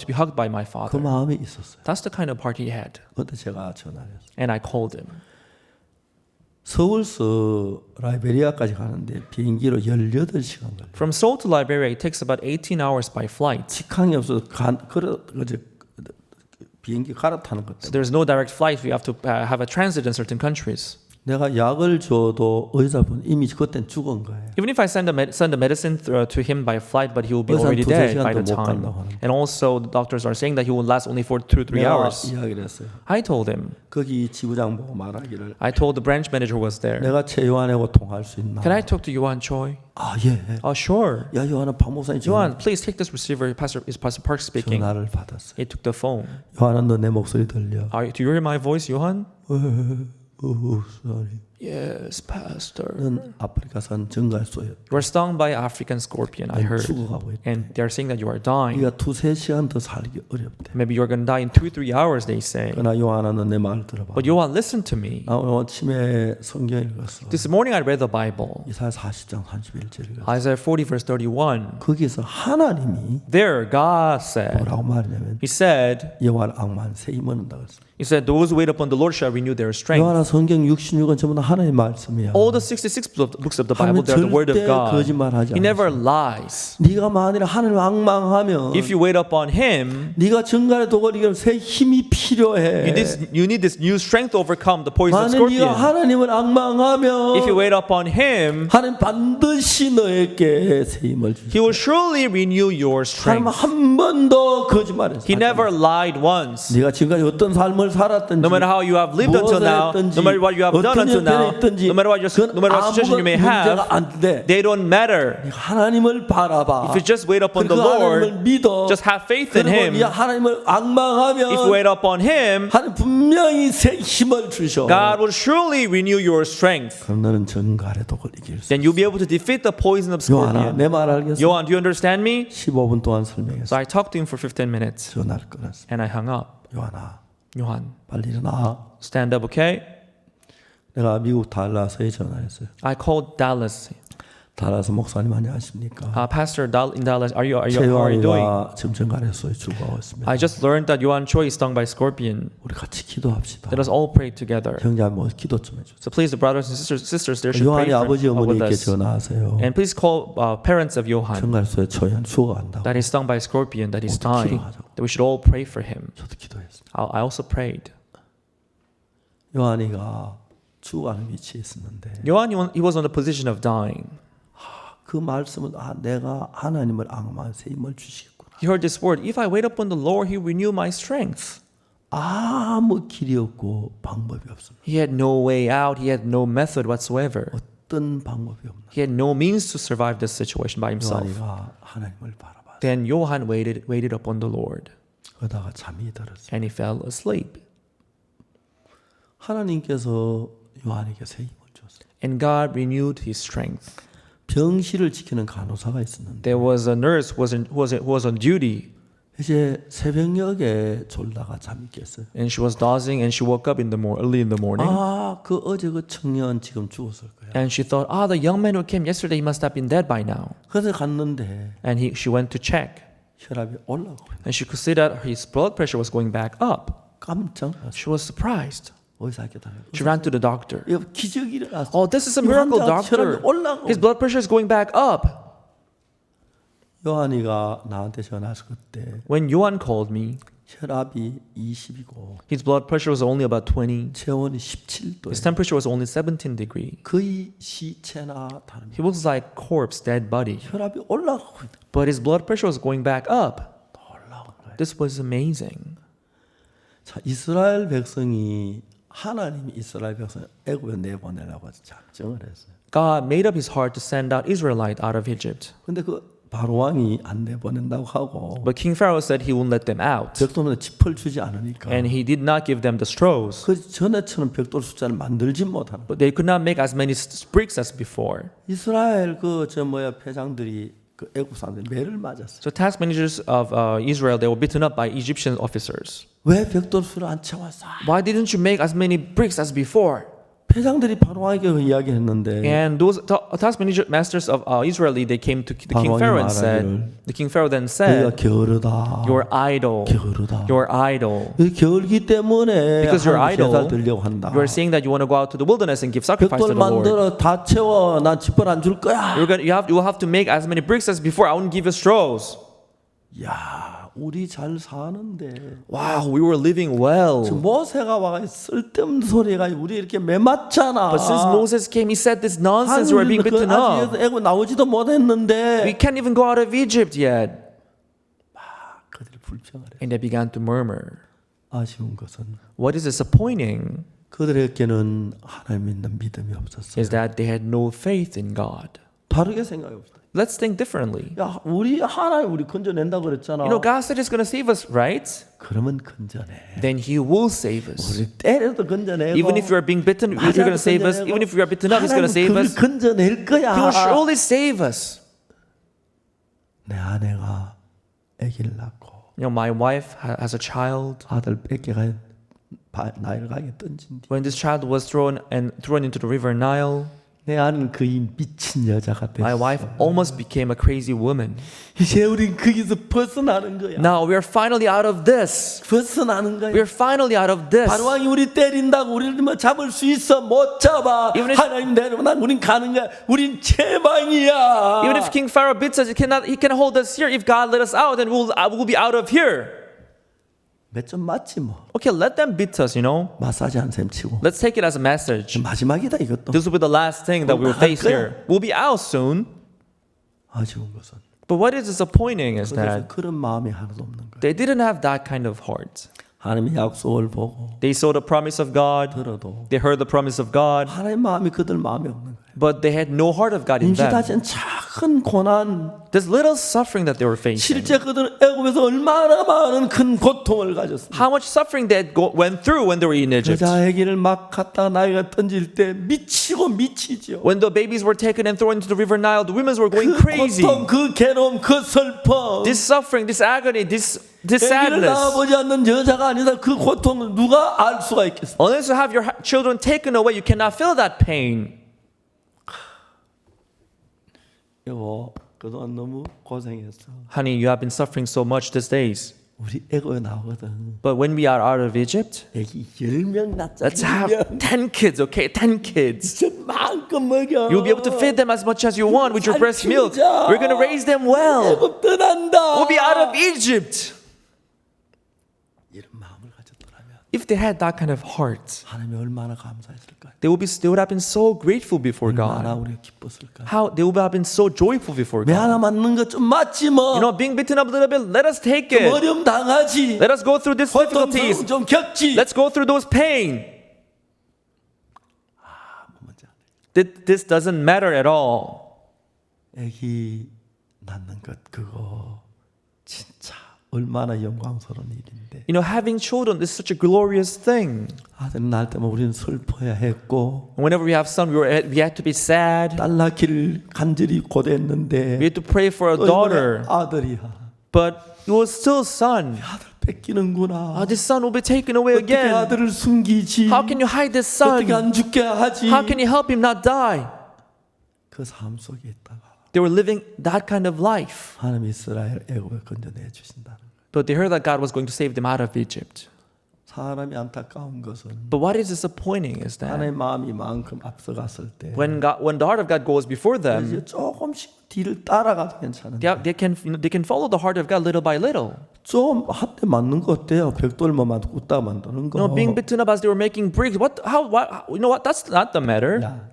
be hugged by my 그 father. 마음이 있었어요. That's the kind of heart he had. 그때 제가 전화를 했어요. And I called him. 서울서 라이베리아까지 가는데 비행기로 18시간 걸려요. From Seoul to Liberia, it takes about 18 hours by flight. 직항이 없어서 비행기 갈아타는 것 So 때문에 there's no direct flight. We have to have a transit in certain countries. 내가 약을 줘도 의사분 이미 그땐 죽은 거예요. Even if I send the medicine to him by flight, but he will be 의사는 already 두세 dead by the 시간도 못 time. 간다고 하는데. And also, the doctors are saying that he will last only for 2-3 내가 hours. 이야기를 했어요. I told him. 거기 지부장 보고 말하기를 I told the branch manager who was there. 내가 최요한하고 통화할 수 있나? Can I talk to Johan Choi? 아 예. Oh, sure. 야 요한은 박 목사님 Johan, please take this receiver. Is Pastor Park speaking? 전화를 받았어요. He took the phone. 요한은 너 내 목소리 들려? Do you hear my voice, Johan? sorry. Yes, Pastor. 넌 아프리카산 정갈소였다. You are stung by African scorpion, I heard. 죽어가고 있다. And they're saying that you are dying. 네가 2-3시간 더 살기 어렵대. Maybe you're going to die in 2-3 hours, they say. 그러나 요한아 너 내 말 들어봐. But Johan, listen to me. 나 오늘 아침에 성경 읽었어. This morning I read the Bible. 이사야 40장 31절 읽었어. Isaiah 40 verse 31. 거기서 하나님이 There, God said, 뭐라고 말하냐면 He said, 여호와를 앙만 새 힘을 얻는다 그랬어. He said, those who wait upon the Lord shall renew their strength. 요한아 성경 66권 전부 다 하나님의 말씀이야. All the 66 books of the Bible, they are the word of 절대 God. 거짓말하지 He never 않았어. lies. 네가 만일 하나님을 앙망하면 If you wait upon Him, 네가 정갈의 독을 이기면 새 힘이 필요해. you need this new strength to overcome the poison of 만일 네가 scorpion. 하나님을 앙망하면 If you wait upon Him, 하나님 반드시 너에게 새 힘을 주시고 He will surely renew your 하나님 strength. 한 번도 거짓말했어. He never lied once. 네가 지금까지 어떤 삶을 살았든지 No matter how you have lived until now, no matter what you have done until now, no matter what situation you may have, they don't matter. 하나님을 바라봐. If you just wait upon the 그 하나님을 Lord, 믿어. just have faith in 그리고 Him. 이 하나님을 앙망하면 If you wait upon Him, 하나님 분명히 새 힘을 주셔. God will surely renew your strength. 그럼 너는 정갈의 독을 이길 수. Then you'll be able to defeat the poison of 요한아, scorpion. 내 말 알겠어? Johan, do you understand me? 15분 동안 설명했어. So I talked to him for 15 minutes 전화를 끊었어. and I hung up. 요한아, Johan, 빨리 일어나. stand up, okay? 내가 미국 달라스에 전화했어요. I called Dallas. 달라스 목사님 안녕하십니까? Pastor in Dallas, how are you doing? 최요한이가 지금 정갈에서 죽어가고 있습니다. I just learned that Johan Choi is stung by scorpion. 우리 같이 기도합시다. Let us all pray together. 형제님 뭐 기도 좀 해주세요. So please, the brothers and sisters there should pray 요한이 아버지 with 어머니께 us. 전화하세요. And please call parents of Johan 정갈소에 초연 죽어간다고. that he's stung by a scorpion, that he's 모두 dying. 기도하자고. That we should all pray for him. 저도 기도했어요. I also prayed. 요한이가 죽어가는 위치에 있었는데 Johann, he was on the position of dying. 그 말씀은 내가 하나님을 앙망한 새 힘을 주시겠구나. He heard this word, if I wait upon the Lord, he will renew my strength. 아무 길이 없고 방법이 없습니다. He had no way out. He had no method whatsoever. 어떤 방법이 없나. He had no means to survive this situation by himself. 요한이가 하나님을 바라봐. Then Johann waited upon the Lord, 그러다가 잠이 들었어요. and he fell asleep. 하나님께서 요한에게 새 힘을 주었어요. And God renewed his strength. 병실을 지키는 간호사가 있었는데 There was a nurse who was on duty, 이제 새벽녘에 졸다가 잠이 깼어요. and she was dozing, and she woke up early in the morning, 그 어제 그 청년 지금 죽었을 거야. and she thought, the young man who came yesterday, he must have been dead by now. 그래서 갔는데 And she went to check, 혈압이 올라가고 and she could see that his blood pressure was going back up. 깜짝 놀랐어요. She was surprised. 어디서 학교다녀요? She ran to the doctor. 이거 기적이 일어났어. This is a miracle, doctor. 혈압이 올라가고. His blood pressure is going back up. 요한이가 나한테 전화해서 그때 When Johann called me, 혈압이 20이고 his blood pressure was only about 20. 체온이 His 17도예요. temperature was only 17 degree. 거의 시체나 다릅니다. He was like corpse, dead body. 혈압이 올라가고 있다. But his blood pressure was going back up. 올라가는 거예요. This was amazing. 자, 이스라엘 백성이 하나님이 이스라엘 백성 애굽에 내보내라고 작정을 했어요. God made up his heart to send out Israelite out of Egypt. 근데 그 바로 왕이 안 내보낸다고 하고 But King Pharaoh said he wouldn't let them out. 벽돌에 짚을 주지 않으니까 And he did not give them the straws. 그 전에처럼 벽돌 숫자를 만들지 못하는 거예요. But they could not make as many bricks as before. 이스라엘 패장들이 그 애굽 사람들이 매를 맞았어요. So task managers of Israel, they were beaten up by Egyptian officers. 왜 벽돌 수를 안 채웠어? Why didn't you make as many bricks as before? 패장들이 바로왕에게 그 이야기했는데 And those task masters of Israeli, they came to the King Pharaoh and said, the King Pharaoh then 너희가 said, 게으르다. you're idle, 게으르다. you're idle. 게을기 때문에 Because you're 하나님 idle, 제사를 드리려고 한다. You are saying that you want to go out to the wilderness and give sacrifice to 벽돌 the Lord. 만들어 다 채워. 난 짚을 안 줄 거야. You will have to make as many bricks as before. I won't give you straws. 야, 우리 잘 사는데. Wow, we were living well. 모세가 와가 쓸데없는 소리가 우리 이렇게 매맞잖아. But since Moses came, he said this nonsense. We are being beaten up. 애굽 나오지도 못했는데. We can't even go out of Egypt yet. 그들이 불평을 해. And they began to murmur. 아쉬운 것은 What is disappointing 그들에게는 하나님 믿는 믿음이 없었어요. is that they had no faith in God. 다르게 생각해 봅시다. Let's think differently. 야, 우리 하나님 우리 건져낸다 그랬잖아. You know, God said He's going to save us, right? 그러면 건져내. Then He will save us. 우리 때려도 건져내고. Even if you are being bitten, He's going to save us. Even if we are bitten up, He's going to save us. 건져낼 거야. He will surely save us. 내 아내가 아기를 낳고 You know, my wife has a child. 아들 뺏겨가 나일을 가게 던진 뒤 When this child was thrown into the river Nile, 내 아내는 거의 미친 여자가 됐어. my wife almost became a crazy woman. 이제 우린 거기서 벗어나는 거야. Now we are finally out of this. 벗어나는 거야. We are finally out of this. 바로왕이 우리 때린다고 우리를 뭐 잡을 수 있어 못 잡아. Even if- 하나님 내려오나 우린 가는 거야. 우린 제방이야. Even if King Pharaoh beats us, he can hold us here. If God let us out, then we'll be out of here. 몇 점 맞지 뭐. Okay, let them beat us, you know. 마사지 한 셈 치고. Let's take it as a message. 마지막이다 이것도. This will be the last thing that we will face here. We'll be out soon. 아쉬운 것은 But what is disappointing is 그래서 that 그런 마음이 하나도 없는 거야. they didn't have that kind of heart. 하나님의 약속을 보고 They saw the promise of God. 들어도 They heard the promise of God. 하나님 마음이 그들 마음이 없는 거야. But they had no heart of God in them. 임시다진 작은 고난, This little suffering that they were facing. 실제 그들은 애굽에서 얼마나 많은 큰 고통을 가졌습니다. How much suffering they had went through when they were in Egypt. 여자 아기를 막 갖다가 나이가 던질 때 미치고 미치죠. When the babies were taken and thrown into the river Nile, the women were going 그 crazy. 고통, 그 괴로움, 그 슬픔. This suffering, this agony, this 아기를 sadness. 낳아보지 않는 여자가 아니다. 그 고통을 누가 알 수가 있겠어? Unless you have your children taken away, you cannot feel that pain. 여보, 그동안 너무 고생했어. Honey, you have been suffering so much these days. 우리 애굽에 나오거든. But when we are out of Egypt, 애기 10명 낳자. let's have 10 kids, okay? 10 kids. 진짜 마음껏 먹여. You'll be able to feed them as much as you want with your breast milk. 키우자. We're going to raise them well. 애굽 떠난다. We'll be out of Egypt. 이런 마음을 가졌더라면 If they had that kind of heart, 하나님이 얼마나 감사했을까요? they would have been so grateful before 얼마나 God. 우리가 기뻤을까요? How they would have been so joyful before 매 God. 하나 맞는 것 좀 맞지 뭐. You know, being beaten up a little bit, let us take 좀 it. 어려움 당하지. Let us go through these difficulties. 고통스러움 좀 겪지. Let's go through those pain. 뭔지 알아요? This doesn't matter at all. 애기 낳는 것 그거 진짜 얼마나 영광스러운 일인데. You know, having children is such a glorious thing. 아들 낳을 때만 우리는 슬퍼야 했고 Whenever we have son, we had to be sad. 딸 낳기를 간절히 We 고대했는데 had to pray for a 또 daughter. 이번에 아들이야. But it was still son. 아들 뺏기는구나. This son will be taken away 어떻게 again. 아들을 숨기지? How can you hide this son? 어떻게 안 죽게 하지? How can you help him not die? 그 삶 속에 있다가 They were living that kind of life. 하나님 이스라엘 애굽에 건져내 주신다는 거예요. But they heard that God was going to save them out of Egypt. 사람이 안타까운 것은 But what is disappointing is that 하나님의 마음이 만큼 앞서갔을 때 when the heart of God goes before them, 이제 조금씩 뒤를 따라가도 괜찮은데 they can follow the heart of God little by little. 좀 한 대 맞는 거 어때요? 벽돌만 웃다 만드는 거. You know, being beaten up as they were making bricks. You know what? That's not the matter. 야,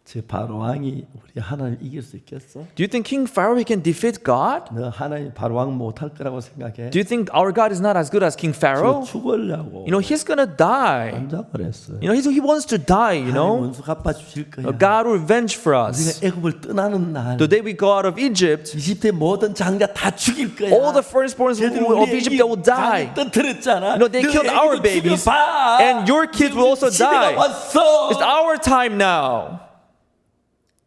제 바로 왕이 우리 하나님 이길 수 있겠어? Do you think King Pharaoh he can defeat God? 너 하나님 바로 왕 못할 거라고 생각해? Do you think our God is not as good as King Pharaoh? 죽으려고 You know, he's gonna die. 반장을 했어요. You know, he wants to die. You 하나님 know, 원수 갚아 주실 거야. God will revenge for us. 우리가 애굽을 떠나는 날 The day we go out of Egypt, 이집트의 모든 장자 다 죽일 거야. all the firstborns of Egypt they will die. 떠들었잖아. You know, they killed our babies, and your kids will also die. 왔어. It's our time now.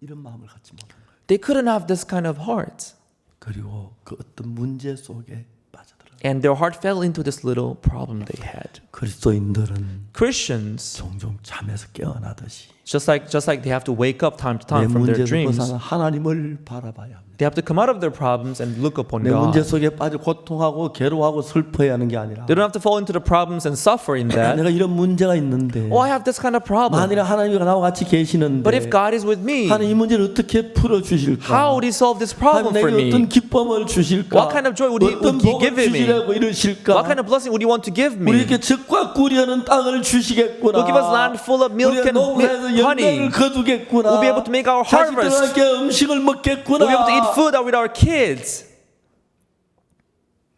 이런 마음을 갖지 못한 거예요. They couldn't have this kind of heart. 그리고 그 어떤 문제 속에 빠져들어. And their heart fell into this little problem they had. 그리스도인들은 Christians, 종종 잠에서 깨어나듯이 just like they have to wake up time to 내 time from their 문제에서 dreams, 벗어나 하나님을 바라봐야 합니다. they have to come out of their problems and look upon 내 문제 God. 속에 빠져 고통하고 괴로워하고 슬퍼해야 하는 게 아니라 They don't have to fall into the problems and suffer in that. 내가 이런 문제가 있는데 Oh, I have this kind of problem. 만일에 하나님이 나와 같이 계시는데 But if God is with me, 하나님 이 문제를 어떻게 풀어주실까? how would He solve this 하나님 problem for 내게 어떤 me? 기쁨을 주실까? What kind of joy would He 어떤 복을 give me? 주시려고 이러실까? What kind of blessing would He want to give me? 우리에게 젖과 꿀이는 땅을 주시겠구나. He'll give us land full of milk 우리가 and 농사에서 honey. 열매를 거두겠구나. We'll be able to make our 자식들과 harvest. 함께 음식을 먹겠구나. We'll be able to eat food with our kids.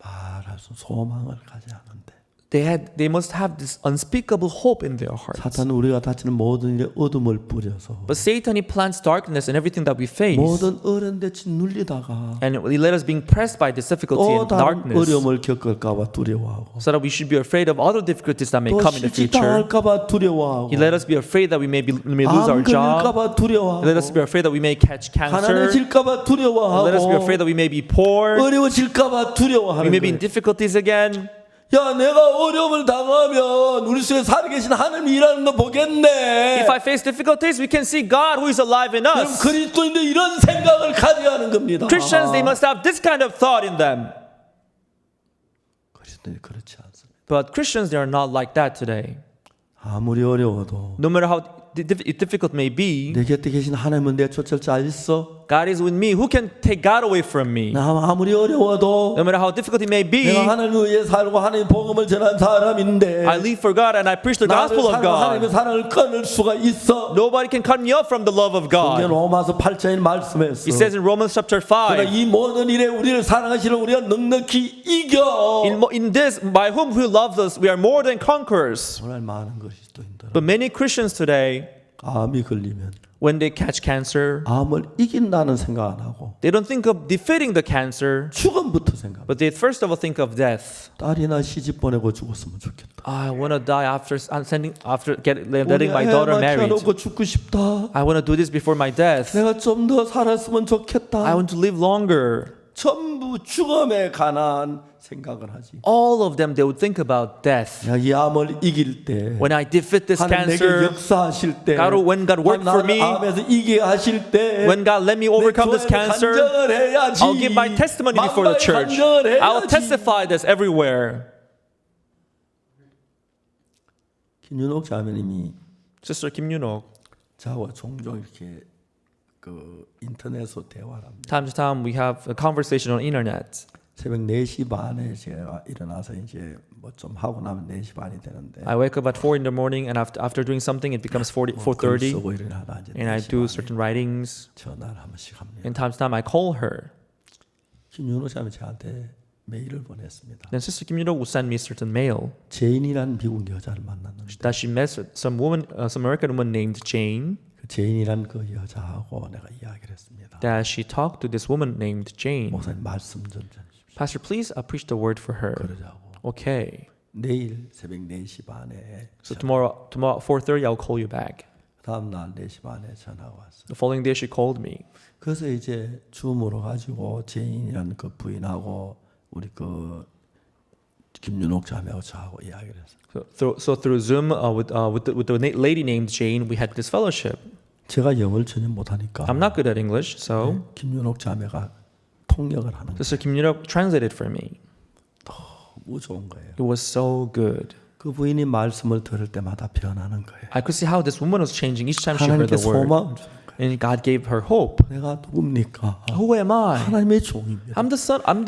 말할 수 소망을 가져야 하는데 They must have this unspeakable hope in their hearts. 사탄은 우리가 다치는 모든 일에 어둠을 뿌려서 But Satan, he plants darkness in everything that we face. 모든 어른대치 눌리다가 And he let us being pressed by this difficulty 또 and 다른 darkness, 어려움을 겪을까봐 두려워하고 so that we should be afraid of other difficulties that may 또 come in the future. 실직당할까봐 두려워하고 He let us be afraid that we may lose 암 our job. 걸릴까봐 He 두려워하고 let us be afraid that we may catch cancer. He 가난해질까봐 let us be 두려워하고 afraid that we may be poor. 어려워질까봐 We 두려워하는 may be in 거예요. difficulties again. 야, 내가 어려움을 당하면 우리 속에 살아계신 하나님이 일하는 거 보겠네. If I face difficulties, we can see God who is alive in 여러분 us. 그리스도인들 이런 생각을 가져야 하는 겁니다. Christians, they must have this kind of thought in them. 그리스도인이 그렇지 않습니다. But Christians, they are not like that today. 아무리 어려워도 No matter how difficult may be, 내 곁에 계신 하나님은 내 쫓을 자 있어. God is with me. Who can take God away from me? 나 아무리 어려워도 No matter how difficult it may be, 내가 하나님을 위해 살고 하나님 복음을 전한 사람인데 I live for God and I preach the 나를 gospel of 하나님의 God. 사랑을 끊을 수가 있어. Nobody can cut me off from the love of 성경 God. 로마서 8장에 말씀했어. It says in Romans chapter 그러나 5, 이 모든 일에 우리를 사랑하시는 우리가 넉넉히 이겨. in this, by whom who loves us, we are more than conquerors. 오늘 많은 그리스도인들은 But many Christians today, 암이 걸리면 when they catch cancer, 암을 이긴다는 생각 안 하고 they don't think of defeating the cancer, 죽음부터 생각. but they first of all think of death. 딸이나 시집 보내고 죽었으면 좋겠다. I want to die after letting my daughter marry. 키워놓고 죽고 싶다. I want to do this before my death. 내가 좀 더 살았으면 좋겠다. I want to live longer. 전부 죽음에 관한 생각을 하지. All of them, they would think about death. 이 암을 이길 때, When I defeat this 하나님 내게 cancer, 역사하실 때, when God worked for me, 암에서 이기게 하실 때, when God let me overcome this cancer, 간증을 해야지. I'll give my testimony before the church. 간증을 I will 해야지. testify this everywhere. 김윤옥 자매님이 Sister Kim Yoon-ok, 저하고 종종 이렇게 그 인터넷으로 대화를 합니다. time to time we have a conversation on internet. 새벽 4시 반에 제가 일어나서 이제 뭐 좀 하고 나면 4시 반이 되는데 I wake up at 4 in the morning, and after doing something, it becomes 글 4:30, 쓰고 일어나다 이제 and I 4시 do 반에 certain writings. 전화를 한 번씩 합니다. And time to time, I call her. 김윤호 자매 저한테 메일을 보냈습니다. Then Sister Kim Yun-ok will send me certain mail 제인이라는 미국 여자를 만났는데 that she met some woman, some American woman named Jane. 그 제인이란 그 여자하고 내가 이야기를 했습니다. That she talked to this woman named Jane. 목사님 말씀 좀 전해주십시오. Pastor, please preach the word for her. 그러자고 Okay. 내일 새벽 4시 반에 So tomorrow at 4:30, I'll call you back. 다음 날 4시 반에 전화가 왔어요. The following day, she called me. 그래서 이제 줌으로 가지고 제인이라는 그 부인하고 우리 그 김윤옥 자매하고 저하고 이야기를 했어요. So through Zoom with the lady named Jane, we had this fellowship. 제가 영어를 전혀 못하니까 I'm not good at English, so 김윤옥 자매가 통역을 하는 거예요. Sister Kim Yun-ok translated for me. 너무 좋은 거예요. It was so good. 그 부인이 말씀을 들을 때마다 변하는 거예요. I could see how this woman was changing each time she heard 하나님께 the word. 소망을 주는 거예요. And God gave her hope. 내가 누굽니까? Who am I? 하나님의 종입니다. I'm the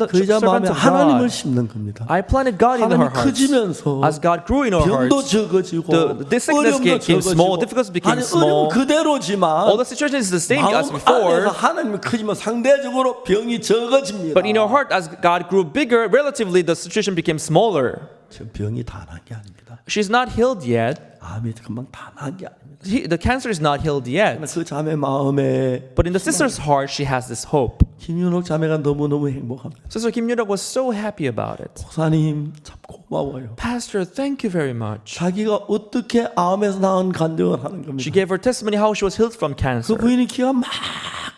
그 여자 마음에 servant of 하나님을 God. 심는 겁니다. I planted God in her 하나님이 hearts. 커지면서 As God grew in her 병도 hearts, 적어지고 the sickness 어려움도 became small, 적어지고 difficulties became 아니 어려움 small. 그대로지만 All the situation is the same as 마음 before. 안에서 하나님이 커지면 상대적으로 병이 적어집니다. But in her heart, as God grew bigger, relatively the situation became smaller. 지금 병이 다 난 게 아닙니다. She's not healed yet. 암이 금방 다 난 게 아닙니다. The cancer is not healed yet. 그 자매 마음에 But in the sister's heart, she has this hope. 김윤옥 자매가 너무너무 행복합니다. Sister Kim Yun-ok was so happy about it. 목사님 참 고마워요. Pastor, thank you very much. 자기가 어떻게 암에서 나은 간증을 하는 겁니다. She gave her testimony how she was healed from 그 cancer. 부인이 기가 막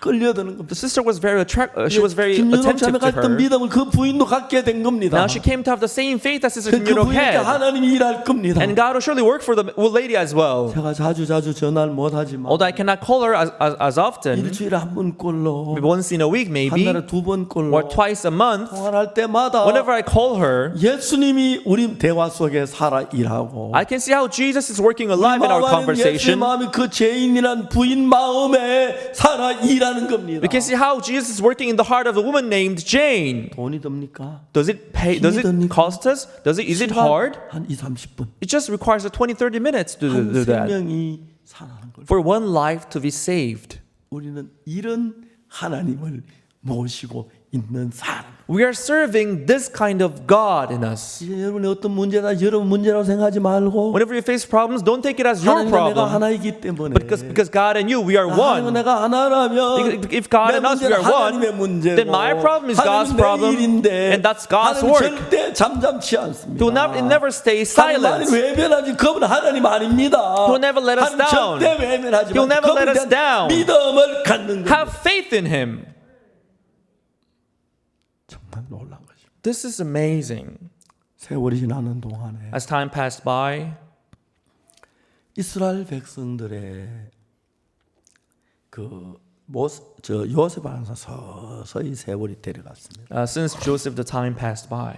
끌려드는 겁니다. The sister was very she was very 김윤옥 attentive 자매가 to 했던 her. 믿음을 그 부인도 갖게 된 겁니다. Now she came to have the same faith that Sister 그 Kim Yun-ok 부인에게 had. 하나님이 일할 겁니다. And God will surely work for the lady as well. 제가 자주 전화를 못하지만 Although I cannot call her as often, 일주일에 한 번꼴로 maybe once in a week 한 maybe, 달에 두 번꼴로 or twice a month, 통화를 할 때마다 whenever I call her, 예수님이 우리 대화 속에 살아 일하고 I can see how Jesus is working alive in our 예수의 conversation. 마음이 그 죄인이란 부인 마음에 살아 일하는 겁니다. We can see how Jesus is working in the heart of a woman named Jane. 돈이 듭니까? Does it pay? Does it 힘이 듭니까? cost us? Is it hard? 한 2, 30분 It just requires 20-30 minutes to 한 do that. 생명이 살아나는 걸 For one life to be saved. 우리는 이런 하나님을 모시고 있는 사람. We are serving this kind of God in us. 이제 여러분의 어떤 문제나 여러분 문제라고 생각하지 말고 Whenever you face problems, don't take it as your 하나님과 내가 problem. 하나이기 때문에 Because God and you, we are 하나님과 one. 내가 하나라면 If God 내 and us, we 문제는 are one, 하나님의 문제고 then my problem is God's 하나님 내 problem, 일인데 and that's God's 하나님 work. 절대 잠잠치 않습니다. It never stays 하나님 silent. 외면하지 그분 하나님 아닙니다. He'll never let us 하나님 down. 절대 외면하지 He'll never let us 그분에 대한 down. 믿음을 갖는 겁니다. Have faith in Him. 정말 놀란 거죠. This is amazing. 세월이 지나는 동안에 As time passed by, 이스라엘 백성들의 요셉 안에서 서서히 세월이 데려갔습니다. since Joseph, the time passed by,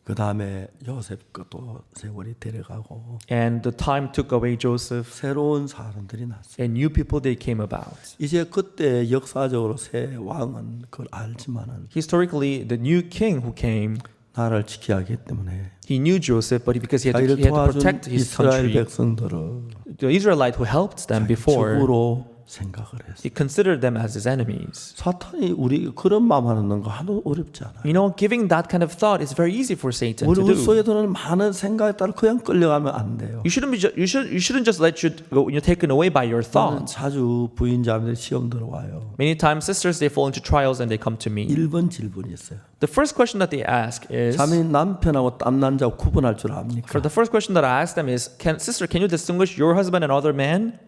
그 다음에 요셉 것도 세월이 데려가고 and the time took away Joseph, 새로운 사람들이 났어요. and new people they came about. 이제 그때 역사적으로 새 왕은 그걸 알지만은 Historically, the new king who came, 나라를 지켜야 하기 때문에 he knew Joseph, but because he had 자기를 to 도와준 protect his 이스라엘 country, 백성들을 the Israelite who helped them before, 적으로 생각을 했어요. he considered them as his enemies. 사탄이 우리 그런 마음 하는 거 하나도 어렵지 않아요. You know, giving that kind of thought is very easy for Satan 우리 to do. 속에 드는 많은 생각에 따라 그냥 끌려가면 안 돼요. You shouldn't just let you go. You're taken away by your 저는 thoughts. 자주 부인자매들 시험 들어와요. Many times, sisters they fall into trials and they come to me. 1번 질문이 있어요. The first question that they ask is, 자매 남편하고 땀난 자 구분할 줄 for 압니까? the first question that I ask them is, sister, can you distinguish your husband and other man?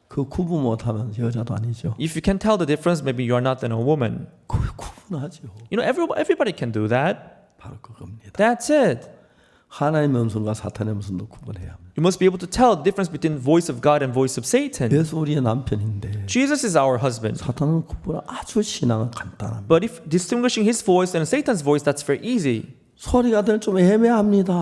그 구분 못하면 여자도 아니죠. If you can tell the difference, maybe you are not then a woman. 구분하죠. You know, everybody can do that. 바로 그겁니다. That's it. 하나님의 음성과 사탄의 음성도 구분해야 합니다. You must be able to tell the difference between voice of God and voice of Satan. 예수 우리의 남편인데 Jesus is our husband. 사탄은 구분 아주 신앙은 간단합니다. But if distinguishing his voice and Satan's voice, that's very easy. 소리가 좀 애매합니다.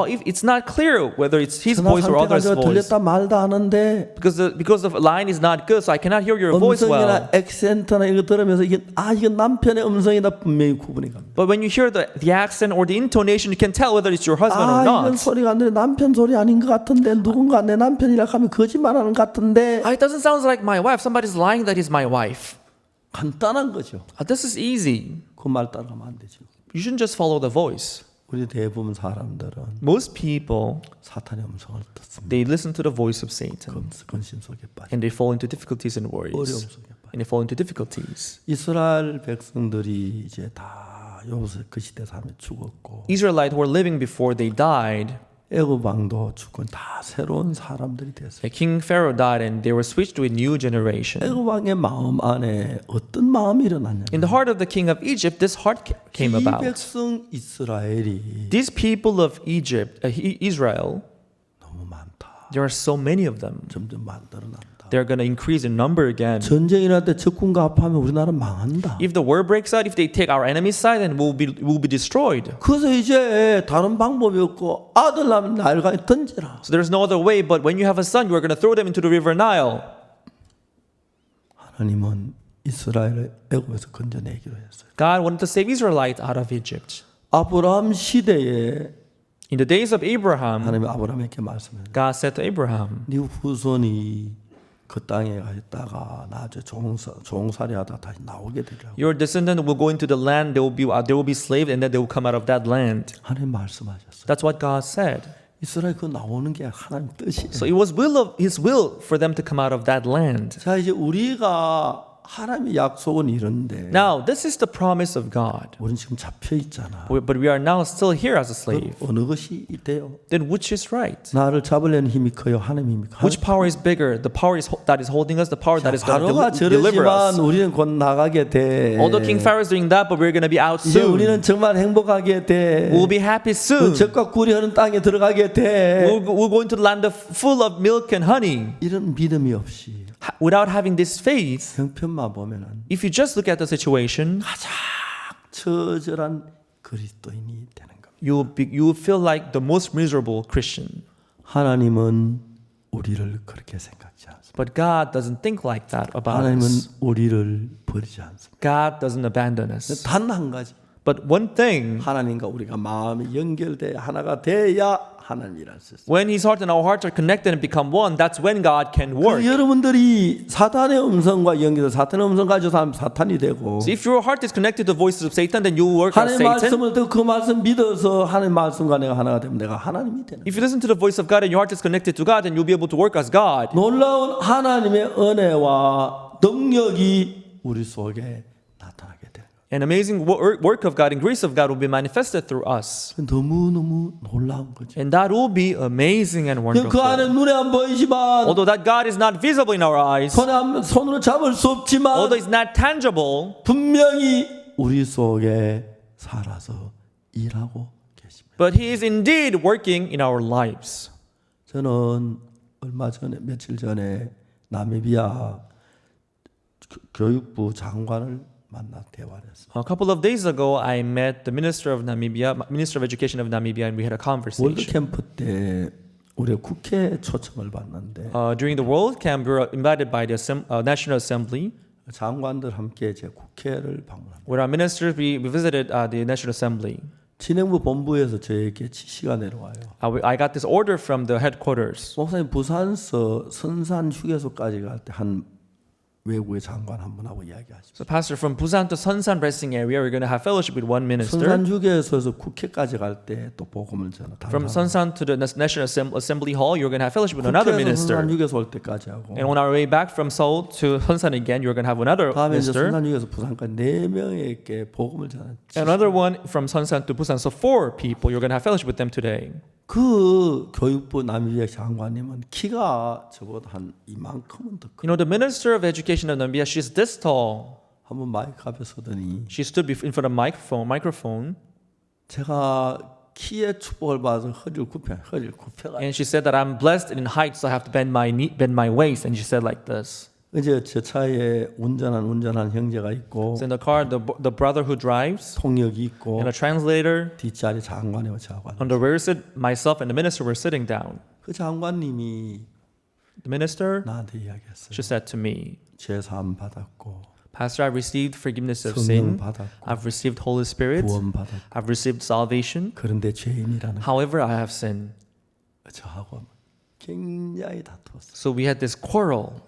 If it's not clear whether it's his 전화 voice or 상태가 others' voice. 들렸다 말다 하는데 Because the line is not good, so I cannot hear your voice well. 음성이나 액센트나 이거 들으면서 이건 남편의 음성이다 분명히 구분이 갑니다. But when you hear the accent or the intonation, you can tell whether it's your husband or 이건 not. 소리가 안 들려 남편 소리 아닌 것 같은데 누군가 내 남편이라 하면 거짓말하는 것 같은데 It doesn't sound like my wife. Somebody's lying that he's my wife. 간단한 거죠. This is easy. 그 말 따라가면 안 되죠. You shouldn't just follow the voice. 우리 대부분 사람들은 Most people, 사탄의 음성을 듣습니다. they listen to the voice of Satan 근심 속에 빠져 and they fall into difficulties and 어려움 worries. 속에 빠져. And they fall into difficulties. 이스라엘 백성들이 이제 다 요새 그 시대 사람이 죽었고 Israelites who were living before they died. 애굽 왕도 죽고 다 새로운 사람들이 됐어요. King Pharaoh died and they were switched to a new generation. 애굽 왕의 마음 안에 어떤 마음이 일어났냐? In the heart of the king of Egypt, this heart came 이 about. 백성 이스라엘이 These people of Egypt, Israel, 너무 많다. there are so many of them. 점점 만들어난다. They're going to increase in number again. 전쟁이 날 때 적군과 합하면 우리나라 망한다. If the war breaks out, if they take our enemy's side, then we'll be destroyed. 그래서 이제 다른 방법이 없고 아들 낳으면 나일강에 던져라. So there's no other way, but when you have a son, you are going to throw them into the river Nile. 하나님은 이스라엘을 애굽에서 건져내기로 했어요. God wanted to save Israelites out of Egypt. 아브라함 시대에 In the days of Abraham, 하나님이 아브라함에게 말씀해요. God said to Abraham, 네 후손이 그 땅에 가 있다가 나중에 종살이하다 다시 나오게 되리라고. your descendant will go into the land, they will be slaves, and then they will come out of that land. 하나님 말씀하셨어요. That's what God said. 이스라엘 그 나오는 게 하나님 뜻이에요. So it was His will for them to come out of that land. 자 이제 우리가 하나님의 약속은 이런데 Now, this is the promise of God. 우리는 지금 잡혀 있잖아. But we are now still here as a slave. 어느 것이 있대요? Then which is right? 나를 잡으려는 힘이 커요? 하나님 힘이 커요? Which power is bigger? The power that is holding us, the power that is going 바로가 to deliver 저러지만 us. 우리는 곧 나가게 돼. Although King Pharaoh is doing that, but we're going to be out 이제 soon. 우리는 정말 행복하게 돼. We'll be happy soon. 적과 꿀이 흐르는 땅에 들어가게 돼. We'll go into the land full of milk and honey. 이런 믿음이 없이 Without having this faith, 형편만 보면은 if you just look at the situation, 가장 처절한 그리스도인이 되는 겁니다. you will feel like the most miserable Christian. 하나님은 우리를 그렇게 생각지 않습니다. But God doesn't think like that about 하나님은 us. 우리를 버리지 않습니다. God doesn't abandon us. 단 한 가지. But one thing, 하나님과 우리가 마음이 연결돼 하나가 돼야 하나님이라 했어요. when His heart and our hearts are connected and become one, that's when God can work. 여러분들이 사탄의 음성과 연결해서 사탄의 음성 가지고 사람 사탄이 되고 So if your heart is connected to the voices of Satan, then you will work as 하나님 Satan. 말씀을 듣고 그 말씀 믿어서 하나님 말씀과 내가 하나가 되면 내가 하나님이 되는 거예요. If you listen to the voice of God and your heart is connected to God, then you'll be able to work as God. 놀라운 하나님의 은혜와 능력이 우리 속에 나타나게 돼요. An amazing work of God and grace of God will be manifested through us. 너무너무 놀라운 거죠. And that will be amazing and 그 안에 wonderful. 눈에 안 보이지만 Although that God is not visible in our eyes, 손으로 잡을 수 없지만 although He's not tangible, 분명히 우리 속에 살아서 일하고 계십니다. but He is indeed working in our lives. 저는 얼마 전에 며칠 전에 나미비아 교육부 장관을 만나 대화를 했어요. A couple of days ago, I met the Minister of Education of Namibia, and we had a 월드 conversation. 캠프 때 우리 국회 초청을 받는데 During the World Camp, we were invited by the National Assembly. 장관들 함께 제 국회를 방문합니다. With our ministers, we visited the National Assembly. 진행부 본부에서 저에게 지시가 내려와요. I got this order from the headquarters. 목사님 부산서 선산 휴게소까지 갈 때 한 외국의 장관 한 분하고 이야기하십시오. So, Pastor, from Busan to Sunsan resting area, we're going to have fellowship with one minister. 선산 휴게소에서 국회까지 갈 때 또 복음을 전하. From Sunsan to the National Assembly Hall, you're going to have fellowship with another minister. 선산 휴게소 올 때까지 하고. And on our way back from Seoul to Sunsan again, you're going to have another 다음에 이제 minister. 선산 휴게소 부산까지 4명에게 복음을 전하는. Another one from Sunsan to Busan. So 4 people, you're going to have fellowship with them today. 그 교육부 남미비아 장관님은 키가 저보다 한 이만큼은 더 You know, the Minister of Education of Namibia, she's this tall. 한번 마이크 앞에 서더니 She stood in front of microphone, 제가 키의 축복을 받아서 허리를 굽혀가. and she said that I'm blessed in height, so I have to bend my waist. And she said like this. 이제 제 차에 운전한 형제가 있고 So in the car, the brother who drives, 통역이 있고 and a translator. 뒷자리 장관이고 장관. On the rear seat, myself and the minister were sitting down. 그 장관님이 The minister, 나한테 이야기했어요. she said to me, 죄사함 받았고 Pastor, I've received forgiveness of 성령 sin. 받았고 I've received Holy Spirit. 구원 받았고 I've received salvation. 그런데 죄인이라는 However, I have sinned. 저하고 굉장히 다투었어요. So we had this quarrel.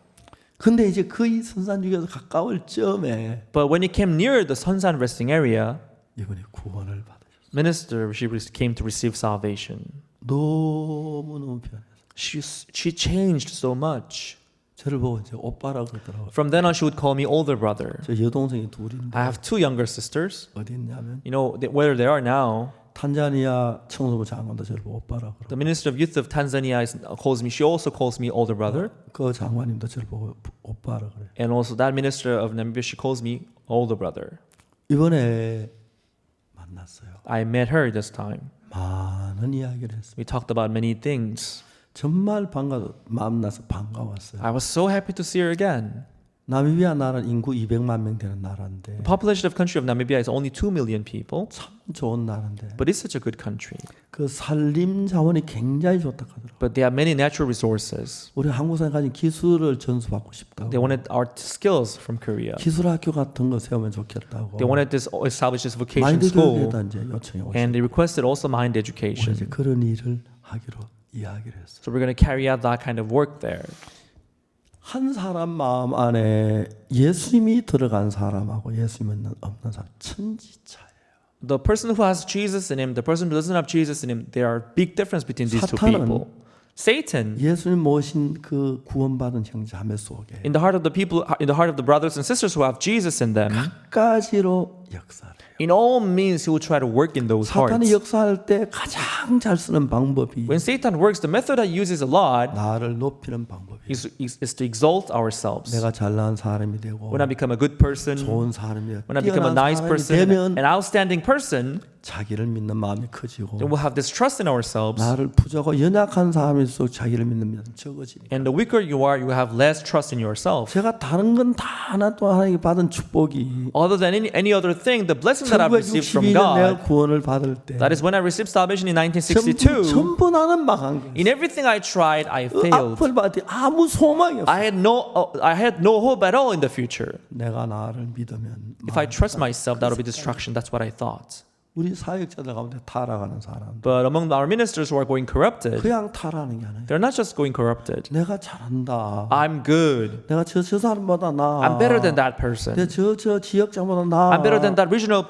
근데 이제 거의 선산유교에서 가까울 쯤에 But when it came near the Sunsan resting area, 이분이 구원을 받으셨어요. minister, she came to receive salvation. 너무너무 변했어요. She changed so much. 저를 보고 이제 오빠라고 그러더라고요. From then on, she would call me older brother. 저 여동생이 둘인데 I have two younger sisters. 어디 있냐면 You know where they are now. 탄자니아 청소부 장관도 저를 보고 오빠라고 그러고 The minister of youth of Tanzania calls me. She also calls me older brother. 그 장관님도 저를 보고 오빠라고 그래요. And also that minister of Namibia, she calls me older brother. 이번에 만났어요. I met her this time. 많은 이야기를 했어요. We talked about many things. 정말 만나서 반가웠어요. I was so happy to see her again. 나미비아 나라는 인구 200만 명 되는 나라인데 The population of country of Namibia is only 2 million people, 참 좋은 나라인데 but it's such a good country. 그 산림 자원이 굉장히 좋다 하더라고요. But they have many natural resources. 우리 한국 사람 가진 기술을 전수받고 싶다고. They wanted our skills from Korea. 기술학교 같은 거 세우면 좋겠다고. They wanted to establish this vocation 마인드 school, 교육에다 이제 요청이 오죠. and they requested also mind 우리 이제 education. 그런 일을 하기로 이야기를 했어요. So we're going to carry out that kind of work there. 한 사람 마음 안에 예수님이 들어간 사람하고 예수님은 없는 사람 천지차예요. The person who has Jesus in him, the person who doesn't have Jesus in him, there are big difference between these two 사탄은 people. Satan, 예수님 모신 그 구원받은 형제자매 속에 in the heart of the people, in the heart of the brothers and sisters who have Jesus in them, 가지로 역사를 해요. in all means he will try to work in those 사탄이 hearts. 역사할 때 가장 잘 쓰는 방법이 When Satan works, the method that he uses a lot 나를 높이는 방법이에요. is to exalt ourselves. 내가 잘난 사람이 되고 When I become a good person, 좋은 사람이 when I become a 뛰어난 nice 사람이 person, 되면 an outstanding person, 자기를 믿는 마음이 커지고 then we'll have this trust in ourselves. 나를 부족하고 연약한 사람일수록 자기를 믿는 믿음이 적어지니까 And the weaker you are, you have less trust in yourself. 제가 다른 건 다 하나 또 하나님께 받은 축복이 Other than any other thing, the blessing that I've received from 1962년 내가 God, 구원을 받을 때 that is when I received salvation in 1962. 전부 나는 망한 거예요. In everything I tried, I failed. 앞을 봤더니 아무 소망이 없어. I had no hope at all in the future. 내가 나를 믿으면 If I trust myself, that will be destruction. That's what I thought. 우리 사역자들 가운데 타락하는 사람 But among our ministers who are going corrupted, 그냥 타락하는 게 아니에요. they're not just going corrupted. 내가 잘한다. I'm good. 내가 저 사람보다 나. I'm better than that person. 내가 저 지역장보다 나. I'm better than that regional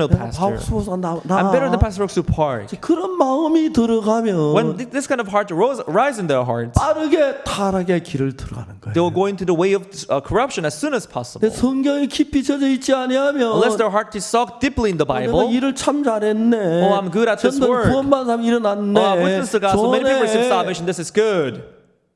내가 pastor. 박수보다 나. I'm better than Pastor Oksu Park. 그런 마음이 들어가면 When this kind of heart rise in their hearts, 빠르게 타락의 길을 들어가는 거예요. they will go into the way of corruption as soon as possible. 내 성경에 깊이 젖어 있지 아니하면 Unless their heart is soaked deeply in the 내가 Bible. 일을 참 잘했네. Oh, I'm good at this 전도 work. 구원받은 사람 일어났네. Oh, I've witnessed the gospel. Many people receive 좋네. salvation. This is good.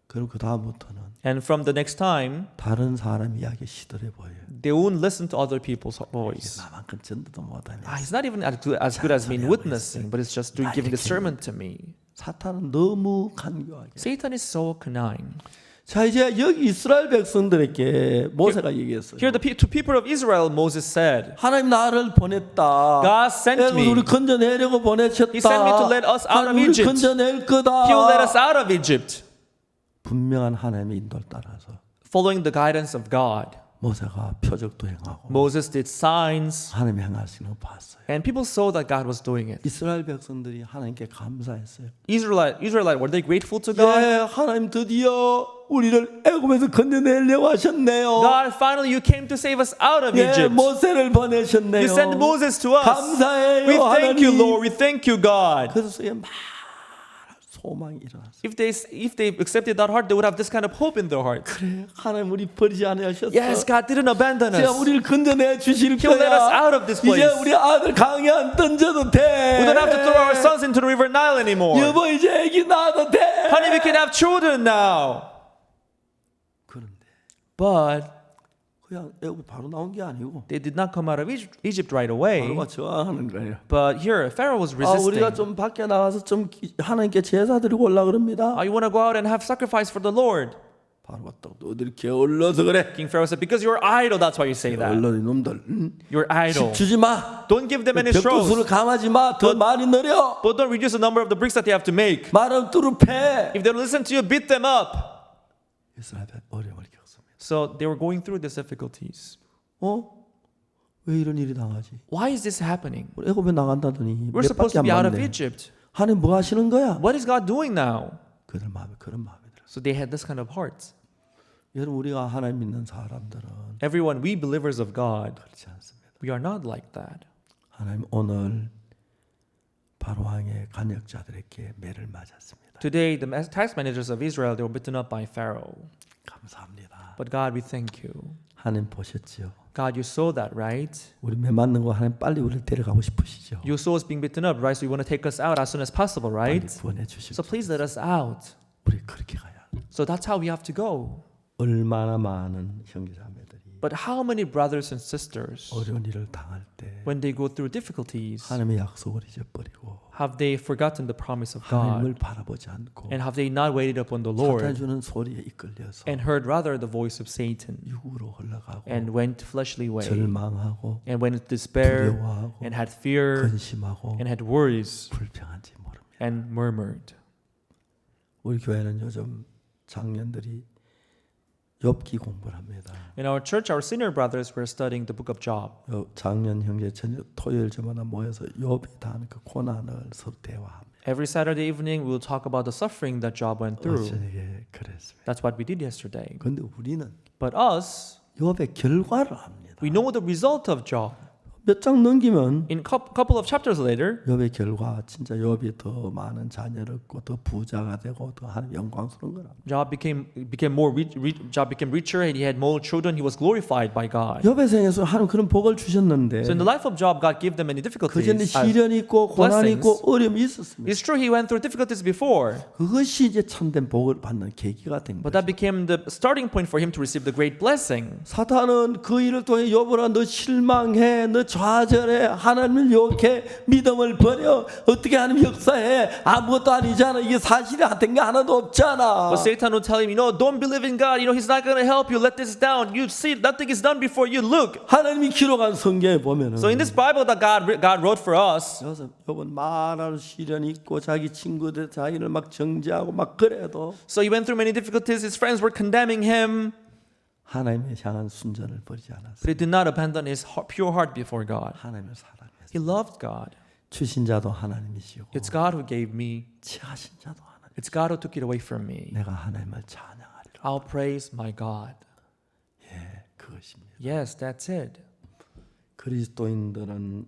그럼 그 다음부터는 And from the next time, 다른 사람 이야기 시들해 보여요. they won't listen to other people's voice. 나만큼 전도도 못하냐. He's not even as good as me in witnessing, but it's just doing giving a sermon to me. 사탄은 너무 간교하게. Satan is so cunning. 자 이제 여기 이스라엘 백성들에게 모세가 얘기했어요. Here, to people of Israel, Moses said, 하나님 나를 보냈다. God sent me. 우리 건져내려고 보내셨다. He sent me to let us out of 하나님 우리 Egypt. 건져낼 거다. He will let us out of Egypt. 분명한 하나님의 인도를 따라서 Following the guidance of God, 모세가 표적도 행하고 Moses did signs, 하나님이 행하시는 거 봤어요. and people saw that God was doing it. 이스라엘 백성들이 하나님께 감사했어요. Israelite, were they grateful to God? 예, 하나님 드디어 우리를 애굽에서 건져내려고 하셨네요. God, finally you came to save us out of 예, Egypt. 모세를 보내셨네요. You sent Moses to us. 감사해요, We thank you, 하나님. Lord. We thank you, God. 그래서 많은 소망이 일어났어요. If they accepted that heart, they would have this kind of hope in their heart. 그래, 하나님 우리 버리지 않으셨어. Yes, God didn't abandon 제가 us. 우리를 건져내 주실 He'll let us 거야. out of this 이제 place. 우리 아들 강에 안 던져도 돼. We don't have to throw our sons into the river Nile anymore. 여보 이제 애기 낳아도 돼. Honey, we can have children now. 그런데 But 그냥 애굽 바로 나온 게 아니고 they did not come out of Egypt right away. 바로가 저항하는 거예요. But here, Pharaoh was 아, 우리가 resisting. 좀 밖에 나가서 좀 하나님께 제사 드리고 올라 그럽니다. You want to go out and have sacrifice for the Lord. 바로 왔다고 너희들이 게을러서 그래. King Pharaoh said, because you're idle, that's why you say that. 게을러리 놈들. You're idle. 주지 마. Don't give them any 벽돌수를 straws. 감하지 마. 더 많이 늘려. But don't reduce the number of the bricks that they have to make. 말은 뚜루 패. If they don't listen to you, beat them up. 이스라엘 어려움을 겪습니다. So they were going through these difficulties. 왜 이런 일이 당하지? Why is this happening? 우리 애굽에 나간다더니 We're 몇 supposed 밖에 안 to be out of 맞네. Egypt. 하나님 뭐 하시는 거야? What is God doing now? 그들 마음에 그런 마음이 들어요. So they had this kind of heart. 여러분 우리가 하나님 믿는 사람들은 Everyone, we believers of God, 그렇지 않습니다. we are not like that. 하나님 오늘 바로왕의 간역자들에게 매를 맞았습니다. Today, the tax managers of Israel, they were beaten up by Pharaoh. 감사합니다. But God, we thank you. 하나님 보셨지요? God, you saw that, right? 우리 매 맞는 거 하나님 빨리 우리를 데려가고 싶으시죠? You saw us being beaten up, right? So you want to take us out as soon as possible, 빨리 right? 구원해 So 주십시오. please let us out. 우리 그렇게 가야 합니다. So that's how we have to go. 얼마나 많은 형제자매들이 But how many brothers and sisters, 어려운 일을 당할 때 when they go through difficulties, 하나님의 약속을 잊어버리고 have they forgotten the promise of God? 하나님을 바라보지 않고 And have they not waited upon the 사탄이 Lord 주는 소리에 이끌려서 and heard rather the voice of Satan 육으로 흘러가고 and went fleshly way 절망하고 and went into despair 두려워하고 and had fear 근심하고 and had worries 불평한지 모릅니다. and murmured? 우리 교회는 요즘 장년들이 욥기 공부를 합니다. In our church, our senior brothers were studying the book of Job. 장년 형제 저녁 토요일 저마다 모여서 욥이 당하는 그 고난을 서로 대화합니다. Every Saturday evening, we will talk about the suffering that Job went through. 어제에 그랬습니다. That's what we did yesterday. 그런데 우리는 But us, 욥의 결과를 압니다. we know the result of Job. 몇 장 넘기면 In a couple of chapters later, 욥의 결과 진짜 욥이 더 많은 자녀를 얻고 더 부자가 되고 더 하나님 영광스러운 거랍니다. Job became Job became richer and he had more children. He was glorified by God. 욥의 생에서 하나님 그런 복을 주셨는데 So in the life of Job, God gave them many 그 difficulties. 전에 시련이 있고 고난이 있고 어려움이 있었습니다. It's true he went through difficulties before, 그것이 이제 참된 복을 받는 계기가 된 but 거죠. that became the starting point for him to receive the great blessing. 사탄은 그 일을 통해 욥으로 너 실망해, 너 좌절해, 하나님을 욕해, 믿음을 버려, 어떻게 하나님 역사해, 아무것도 아니잖아, 이게 사실이 된 게 하나도 없잖아. But Satan will tell him, don't believe in God. He's not going to help you. Let this down. You see, nothing is done before you. Look. 하나님이 기록한 성경에 보면은 So in this Bible that God wrote for us, 여기서 욥은 말하는 시련이 있고 자기 친구들 자기를 막 정죄하고 막 그래도 so he went through many difficulties. His friends were condemning him, 하나님의 향한 순전을 버리지 않았어요. but he did not abandon his pure heart before God. 하나님을 사랑했어요. He loved God. 주신 자도 하나님이시고 It's God who gave me. 취하신 자도 하나님. It's God who took it away from me. 내가 하나님을 찬양하리라. I'll praise my God. 예, 그것입니다. Yes, that's it. 그리스도인들은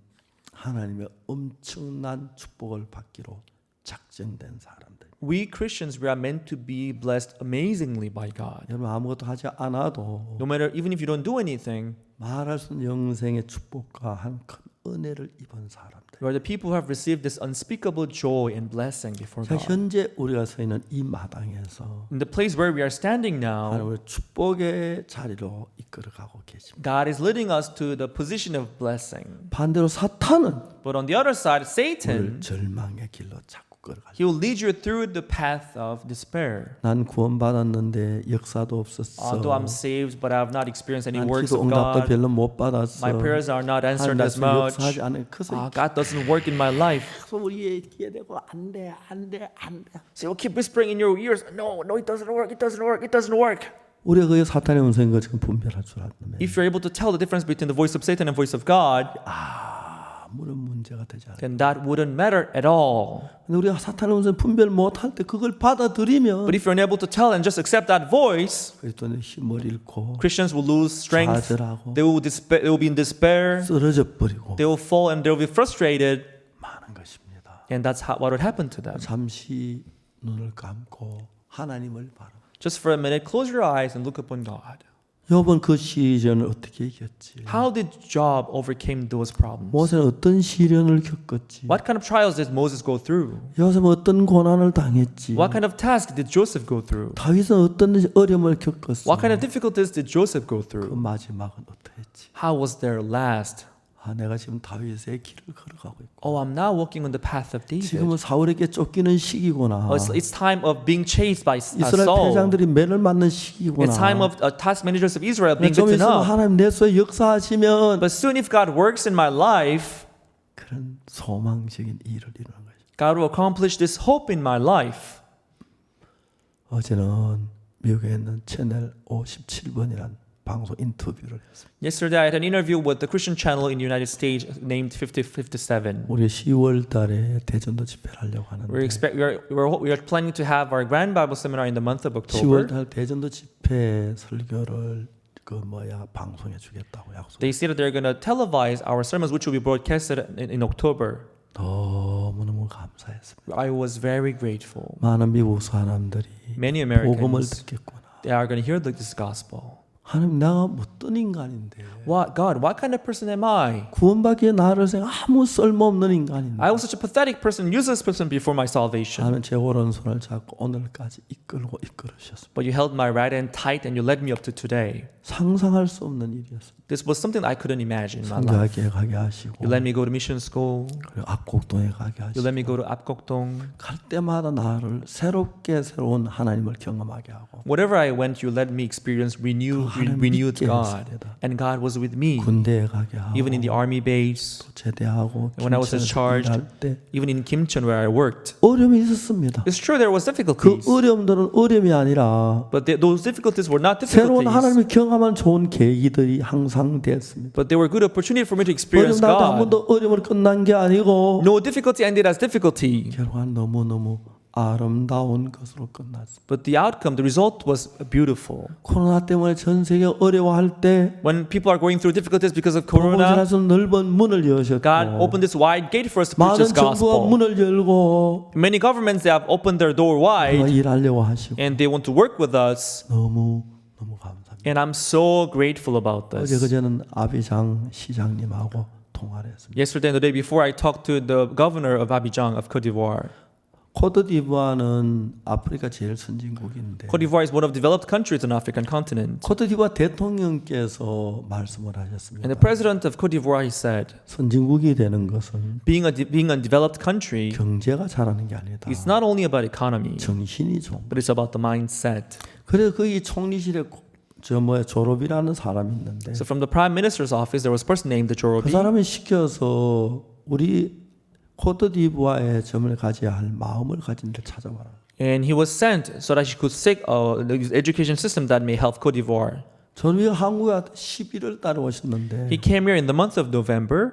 하나님의 엄청난 축복을 받기로 작정된 사람들. We Christians, we are meant to be blessed amazingly by God. 여러분 아무것도 하지 않아도 No matter, even if you don't do anything, 말할 수 없는 영생의 축복과 한 큰 은혜를 입은 사람들. we are the people who have received this unspeakable joy and blessing before 자, God. 현재 우리가 서 있는 이 마당에서 In the place where we are standing now, 하나님을 축복의 자리로 이끌어가고 계십니다. God is leading us to the position of blessing. 반대로 사탄은 But on the other side, 우리를 Satan, 절망의 길로 자꾸 끌어가죠. he will lead you through the path of despair. 난 구원받았는데 역사도 없었어. Although I'm saved, but I have not experienced any 난 works 기도 of 응답도 God. 별로 못 받았어. My prayers are not answered as 하나님께서 much. 역사하지 않은 그래서 God doesn't work in my life. 계속 우리의 귀에 대고 안돼. So you'll keep whispering in your ears, no, it doesn't work, it doesn't work, it doesn't work. 우리가 그 사탄의 음성인 거 지금 분별할 줄 알면 If you're able to tell the difference between the voice of Satan and the voice of God, 아무런 문제가 되지 않아요. then that wouldn't matter at all. 근데 우리가 사탄의 음성 분별 못할 때 그걸 받아들이면 But if you're unable to tell and just accept that voice, 그리스도는 힘을 잃고 Christians will lose strength. 좌절하고 They will be in despair. 쓰러져 버리고 They will fall and they will be frustrated. 많은 것입니다. And that's what would happen to them. 잠시 눈을 감고 하나님을 바라. Just for a minute, close your eyes and look upon God. 욥은 그 시련을 어떻게 이겼지? How did Job overcame those problems? 모세는 어떤 시련을 겪었지? What kind of trials did Moses go through? 요셉은 어떤 고난을 당했지? What kind of task did Joseph go through? 다윗은 어떤 어려움을 겪었어? What kind of difficulties did Joseph go 그 through? 마지막은 어떠했지? How was their last? 내가 지금 다윗의 길을 걸어가고 있고 Oh, I'm now walking on the path of David. 지금은 사울에게 쫓기는 시기구나. It's time of being chased by 이스라엘 Saul. 패장들이 매를 맞는 시기구나. It's time of task managers of Israel being 좀 beaten 있으면 up. 하나님 내 속에 역사하시면 But soon, if God works in my life, 그런 소망적인 일을 이루는 거죠. God will accomplish this hope in my life. 어제는 미국에 있는 채널 57번이라는 방송 인터뷰를 했습니다. Yesterday, I had an interview with the Christian channel in the United States named 5057. 우리 10월 달에 대전도 집회를 하려고 하는데 We are planning to have our Grand Bible Seminar in the month of 10월 October. 달 대전도 집회 설교를 방송해 주겠다고 약속. They say that they're going to televise our sermons, which will be broadcasted in October. 너무너무 감사했습니다. I was very grateful. 많은 미국 사람들이 Many 복음을 Americans, 듣겠구나. they are going to hear this gospel. 하나님 내가 어떤 인간인데 God, what kind of person am I? 구원받기에 나를 아무 쓸모없는 인간인데 I was such a pathetic person, useless person before my salvation. 하나님 제 오른손을 잡고 오늘까지 이끌으셨습니다. But you held my right hand tight and you led me up to today. 상상할 수 없는 일이었습니다. This was something I couldn't imagine in my life. 선교학교에 가게 하시고 You let me go to mission school. 그리고 압곡동에 가게 You 하시고 let me go to Apgokdong. 갈 때마다 나를 새로운 하나님을 경험하게 하고 Wherever I went, you let me experience renewed God. And God was with me. 군대에 가게 하고 Even in the army base, 제대하고 when I was discharged, 일할 때 even in Kimcheon where I worked. 어려움이 있었습니다. It's true there was 그 difficulties. 어려움들은 어려움이 아니라 But those difficulties were not 새로운 difficulties. 하나님을 경험한 좋은 계기들이 항상 됐습니다. But they were good opportunity for me to 어려움 experience 나도 한 God. 번도 어려움을 끝난 게 아니고 No difficulty ended as difficulty. 결국은 너무너무 아름다운 것으로 끝났습니다. But the outcome, the result was beautiful. 코로나 때문에 전 세계 어려워할 때 When people are going through difficulties because of Corona, 복음을 넓은 문을 여셨고 God opened this wide gate for us to preach 많은 this 정부가 gospel. 문을 열고 Many governments, they have opened their door wide 일하려고 하시고 and they want to work with us. 너무 감사합니다. And I'm so grateful about 어제 this. 그제는 아비장 시장님하고 통화를 했습니다. Yesterday and the day before, I talked to the governor of Abidjan of Côte d'Ivoire. 코트디부아는 아프리카 제일 선진국인데 Côte d'Ivoire is one of the developed countries on the African continent. 코트디부아 대통령께서 말씀을 하셨습니다. And the president of Côte d'Ivoire, he said, 선진국이 되는 것은 being a developed country, 경제가 잘하는 게 아니다. it's not only about economy, 정신이 좋은. but it's about the mindset. 그래서 거기 총리실에 졸업이라는 사람이 있는데 So from the prime minister's office, there was a person named 그 Jorobi. 사람이 시켜서 우리 코트디부아에 점을 가져야 할 마음을 가진 데를 찾아봐라. And he was sent so that he could seek the education system that may help Côte d'Ivoire. 저는 한국에 11월 달에 오셨는데 He came here in the month of November.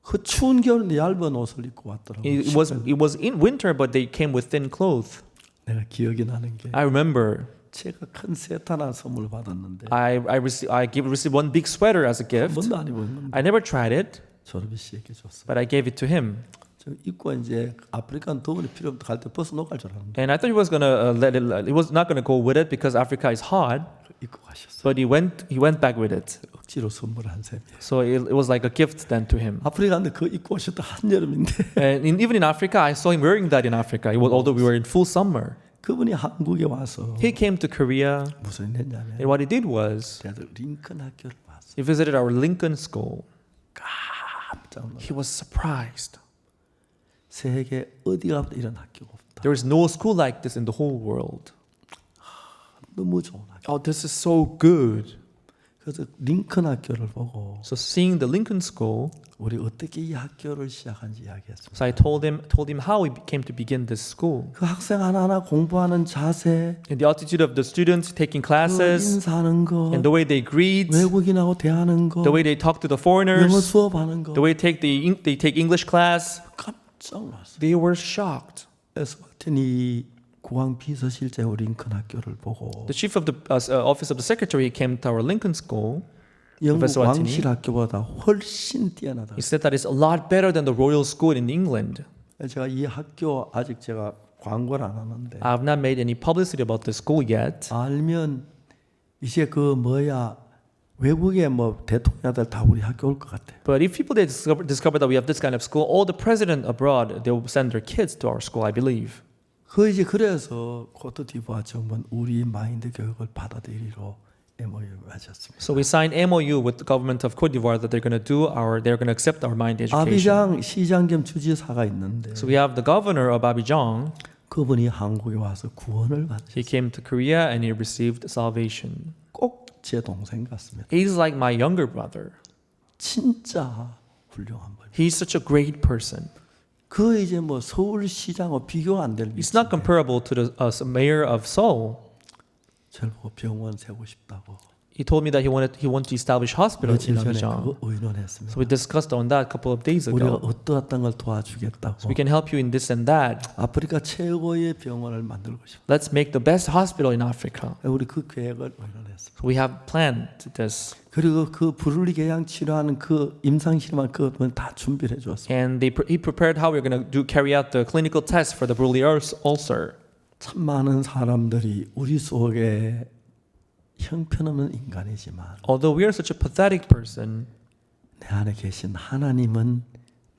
그 추운 겨울에 얇은 옷을 입고 왔더라고요. It was in winter, but they came with thin clothes. 내가 기억이 나는 게 I remember 제가 큰 세트 하나 선물 받았는데 I received one big sweater as a 한 gift. 번도 안 입었는데 I never tried it, 졸업이 씨에게 줬어요. but I gave it to him. 저 입고 이제 아프리카는 더우니 필요 없다 갈 때 벗어 놓을 줄 알았는데 And I thought he was gonna he was not gonna go with it because Africa is hot. 입고 가셨어요. But he went back with it. 억지로 선물한 셈이에요. So it was like a gift then to him. 아프리카 갔는데 그 입고 오셨다 한여름인데 And even in Africa, I saw him wearing that in Africa. Although we were in full summer. 그분이 한국에 와서 He came to Korea, 무슨 일 했냐면 and what he did was 제가 링컨 학교를 봤어요. he visited our Lincoln School. 깜짝 놀랐어요. He was surprised. 세계 어디 가도 이런 학교가 없다. There is no school like this in the whole world. 너무 좋은 학교. Oh, this is so good. 그래서 링컨 학교를 보고 So seeing the Lincoln School, 우리 어떻게 이 학교를 시작한지 이야기했습니다. so I told him how he came to begin this school. 그 학생 하나하나 공부하는 자세, And the attitude of the students taking 그 classes, 인사하는 거, and the way they greet, 외국인하고 대하는 거, the way they talk to the 영어 foreigners, 수업하는 거 the way they take English class, 깜짝 놀랐어요. they were shocked. 그래서 이 국왕 비서실장 링컨 학교를 보고 The chief of the office of the secretary came to our Lincoln School. 영국 Professor Watney. 왕실 학교보다 훨씬 뛰어나다. He said that it's a lot better than the royal school in England. 제가 이 학교 아직 제가 광고를 안 하는데 I have not made any publicity about the school yet. 알면 이제 그 외국의 대통령들 다 우리 학교 올 것 같아. But if people they discover that we have this kind of school, all the president abroad they will send their kids to our school, I believe. 그래서 코트디부아 정부는 우리 마인드 교육을 받아들이러 MOU 하셨습니다. So we signed MOU with the government of Cote d'Ivoire that they're going to accept our mind education. 아비장 시장 겸 주지사가 있는데 So we have the governor of Abidjan. 그분이 한국에 와서 구원을 받으셨어요. He came to Korea and he received salvation. 꼭 제 동생 같습니다. He's like my younger brother. 진짜 훌륭한 분. He's such a great person. 그 이제 뭐 서울시장과 비교가 안 될 He's 위치인데 not comparable to the mayor of Seoul. 저를 보고 병원 세고 싶다고 He told me that he wanted to establish hospital 며칠 in 전에 Abidjan. 그거 의논했습니다. So we discussed on that a couple of days 우리가 ago. 어떠한 걸 도와주겠다고. So we can help you in this and that. 아프리카 최고의 병원을 만들고 싶다. Let's make the best hospital in Africa. 우리 그 계획을 의논했습니다. So we have planned this. 그리고 그 부르리 계양 치료하는 그 임상실험한 그걸 다 준비를 해주었습니다. And he prepared how we're going to carry out the clinical test for the Brûlé ulcer. 참 많은 사람들이 우리 속에 형편없는 인간이지만 Although we are such a pathetic person, 내 안에 계신 하나님은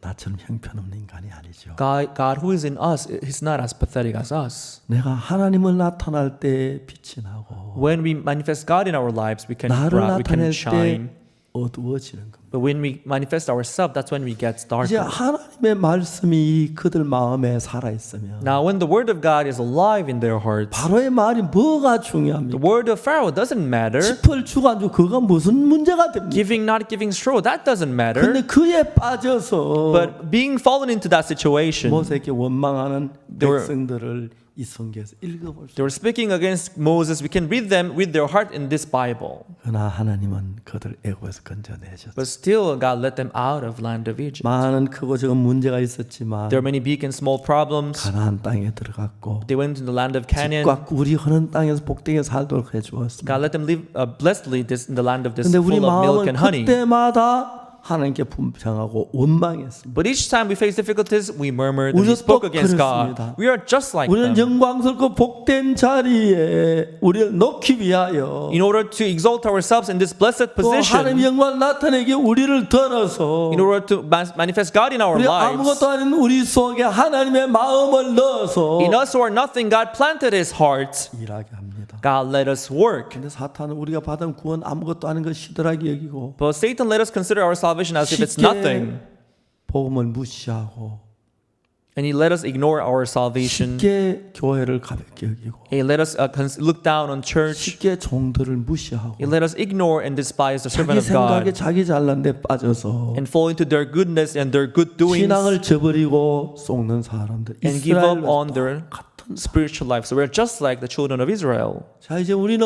나처럼 형편없는 인간이 아니죠. God who is in us is not as pathetic as us. 내가 하나님을 나타날 때 빛이 나고 When we manifest God in our lives, we can 나를 나타낼 shine. 때 어두워지는 겁니다. But when we manifest ourselves, that's when we get 이제 darker. 하나님의 말씀이 그들 마음에 살아 있으면 Now, when the word of God is alive in their hearts, 바로의 말이 뭐가 the 중요합니까? word of Pharaoh doesn't matter. 짚을 주고 안 주고 그거 무슨 문제가 됩니까? Giving, not giving straw, that doesn't matter. 근데 그에 빠져서 But being fallen into that situation, 모세에게 원망하는 were- 백성들을 이 성경에서 읽어볼 수. they were speaking against Moses. We can read them with their heart in this Bible. 그러나 하나님은 그들 애고에서 건져내셨어요. But still, God let them out of land of Egypt. 많은 크고 작은 문제가 있었지만 There are many big and small problems. 가나안 땅에 들어갔고 They went into the land of Canaan. 집과 꿀이 흐르는 땅에서 복되게 살도록 해주었습니다. God let them live blessedly in the land of this 근데 우리 full of milk 마음은 and honey. 그때마다 하나님께 분평하고 원망했습니다. But each time we face difficulties, we murmured and we 우리도 spoke against God. 그렇습니다. We are just like 우리는 them. 영광스럽고 복된 자리에 우리를 놓기 위하여 In order to exalt ourselves in this blessed 또 하나님 position, 영광을 나타내기 우리를 들어서 in order to manifest God in our 우리 lives, 아무것도 아닌 우리 속에 하나님의 마음을 넣어서 in us who are nothing, God planted His heart. 일하게 합니다. God let us work. 근데 사탄은 우리가 받은 구원 아무것도 아닌 것 시들하게 여기고 But Satan let us consider our salvation as if it's 쉽게 nothing. 복음을 무시하고 And he let us ignore our salvation. 쉽게 교회를 가볍게 여기고 He let us look down on church. 쉽게 종들을 무시하고 He let us ignore and despise the servant 자기 of 생각에 God 자기 잘난 데 빠져서 and fall into their goodness and their good doings 신앙을 저버리고 속는 사람들 and give up on 이스라엘과 their 같은 spiritual life. So we're just like the children of Israel. 자 이제 우리는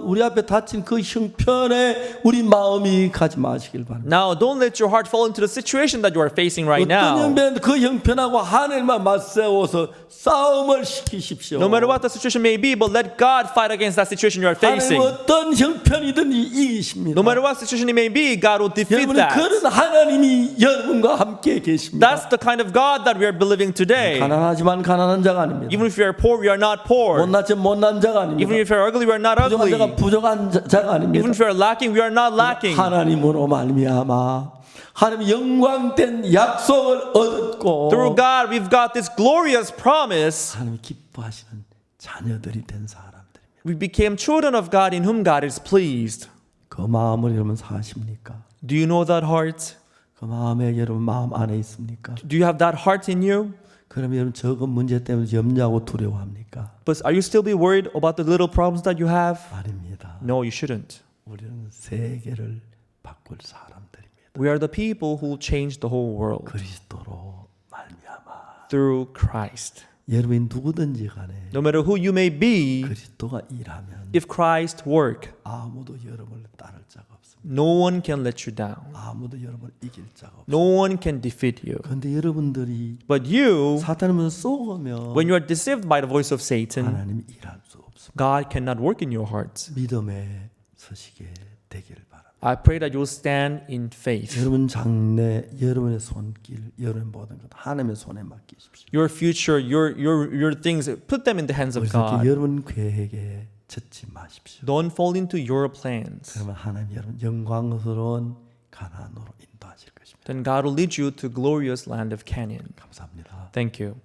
우리 앞에 닫힌 그 형편에 우리 마음이 가지 마시길 바랍니다. Now, don't let your heart fall into the situation that you are facing right 어떤 now. 형편 그 형편하고 하늘만 맞세워서 싸움을 시키십시오. No matter what the situation may be, but let God fight against that situation you are 하나님 facing. 어떤 형편이든 이기십니다. No matter what situation it may be, God will defeat 여러분은 that. 그런 하나님이 여러분과 함께 계십니다. That's the kind of God that we are believing today. 가난하지만 가난한 자가 아닙니다. Even if we are poor, we are not poor. 못났지만 못난 자가 아닙니다. Even if we are ugly, we are not 부족한 자가 ugly. 부족한 자가 아닙니다. Even if we are lacking, we are not lacking. 하나님으로 말미암아 하나님 영광된 약속을 얻었고 Through God, we've got this glorious promise. 하나님 기뻐하시는 자녀들이 된 사람들입니다. We became children of God in whom God is pleased. 그 마음을 여러분 사십니까? Do you know that heart? 그 마음에 여러분 마음 안에 있습니까? Do you have that heart in you? 그러면 여러분 적은 문제 때문에 염려하고 두려워합니까? But are you still be worried about the little problems that you have? 아닙니다. No, you shouldn't. 우리는 세계를 바꿀 사람들입니다. We are the people who will change the whole world 그리스도로 말미암아. through Christ. 여러분이 누구든지 간에 No matter who you may be, 그리스도가 일하면 if Christ work, 아무도 여러분을 따를 자가 없습니다. no one can let you down. 아무도 여러분을 이길 자가 없습니다. No one can defeat you. 그런데 여러분들이 But you, 사탄을 쏘으면 when you are deceived by the voice of Satan, 하나님이 일할 수 없습니다. God cannot work in your hearts. 믿음에 서시게 되기를 바랍니다. I pray that you will stand in faith. 여러분 장래, 여러분의 손길, 여러분의 모든 것 하나님의 손에 맡기십시오. Your future, your things, put them in the hands of 그래서 God. 여러분 계획에 젖지 마십시오. Don't fall into your plans. 그러면 하나님 여러분 영광스러운 가나안으로 인도하실 것입니다. Then God will lead you to glorious land of Canaan. 감사합니다. Thank you.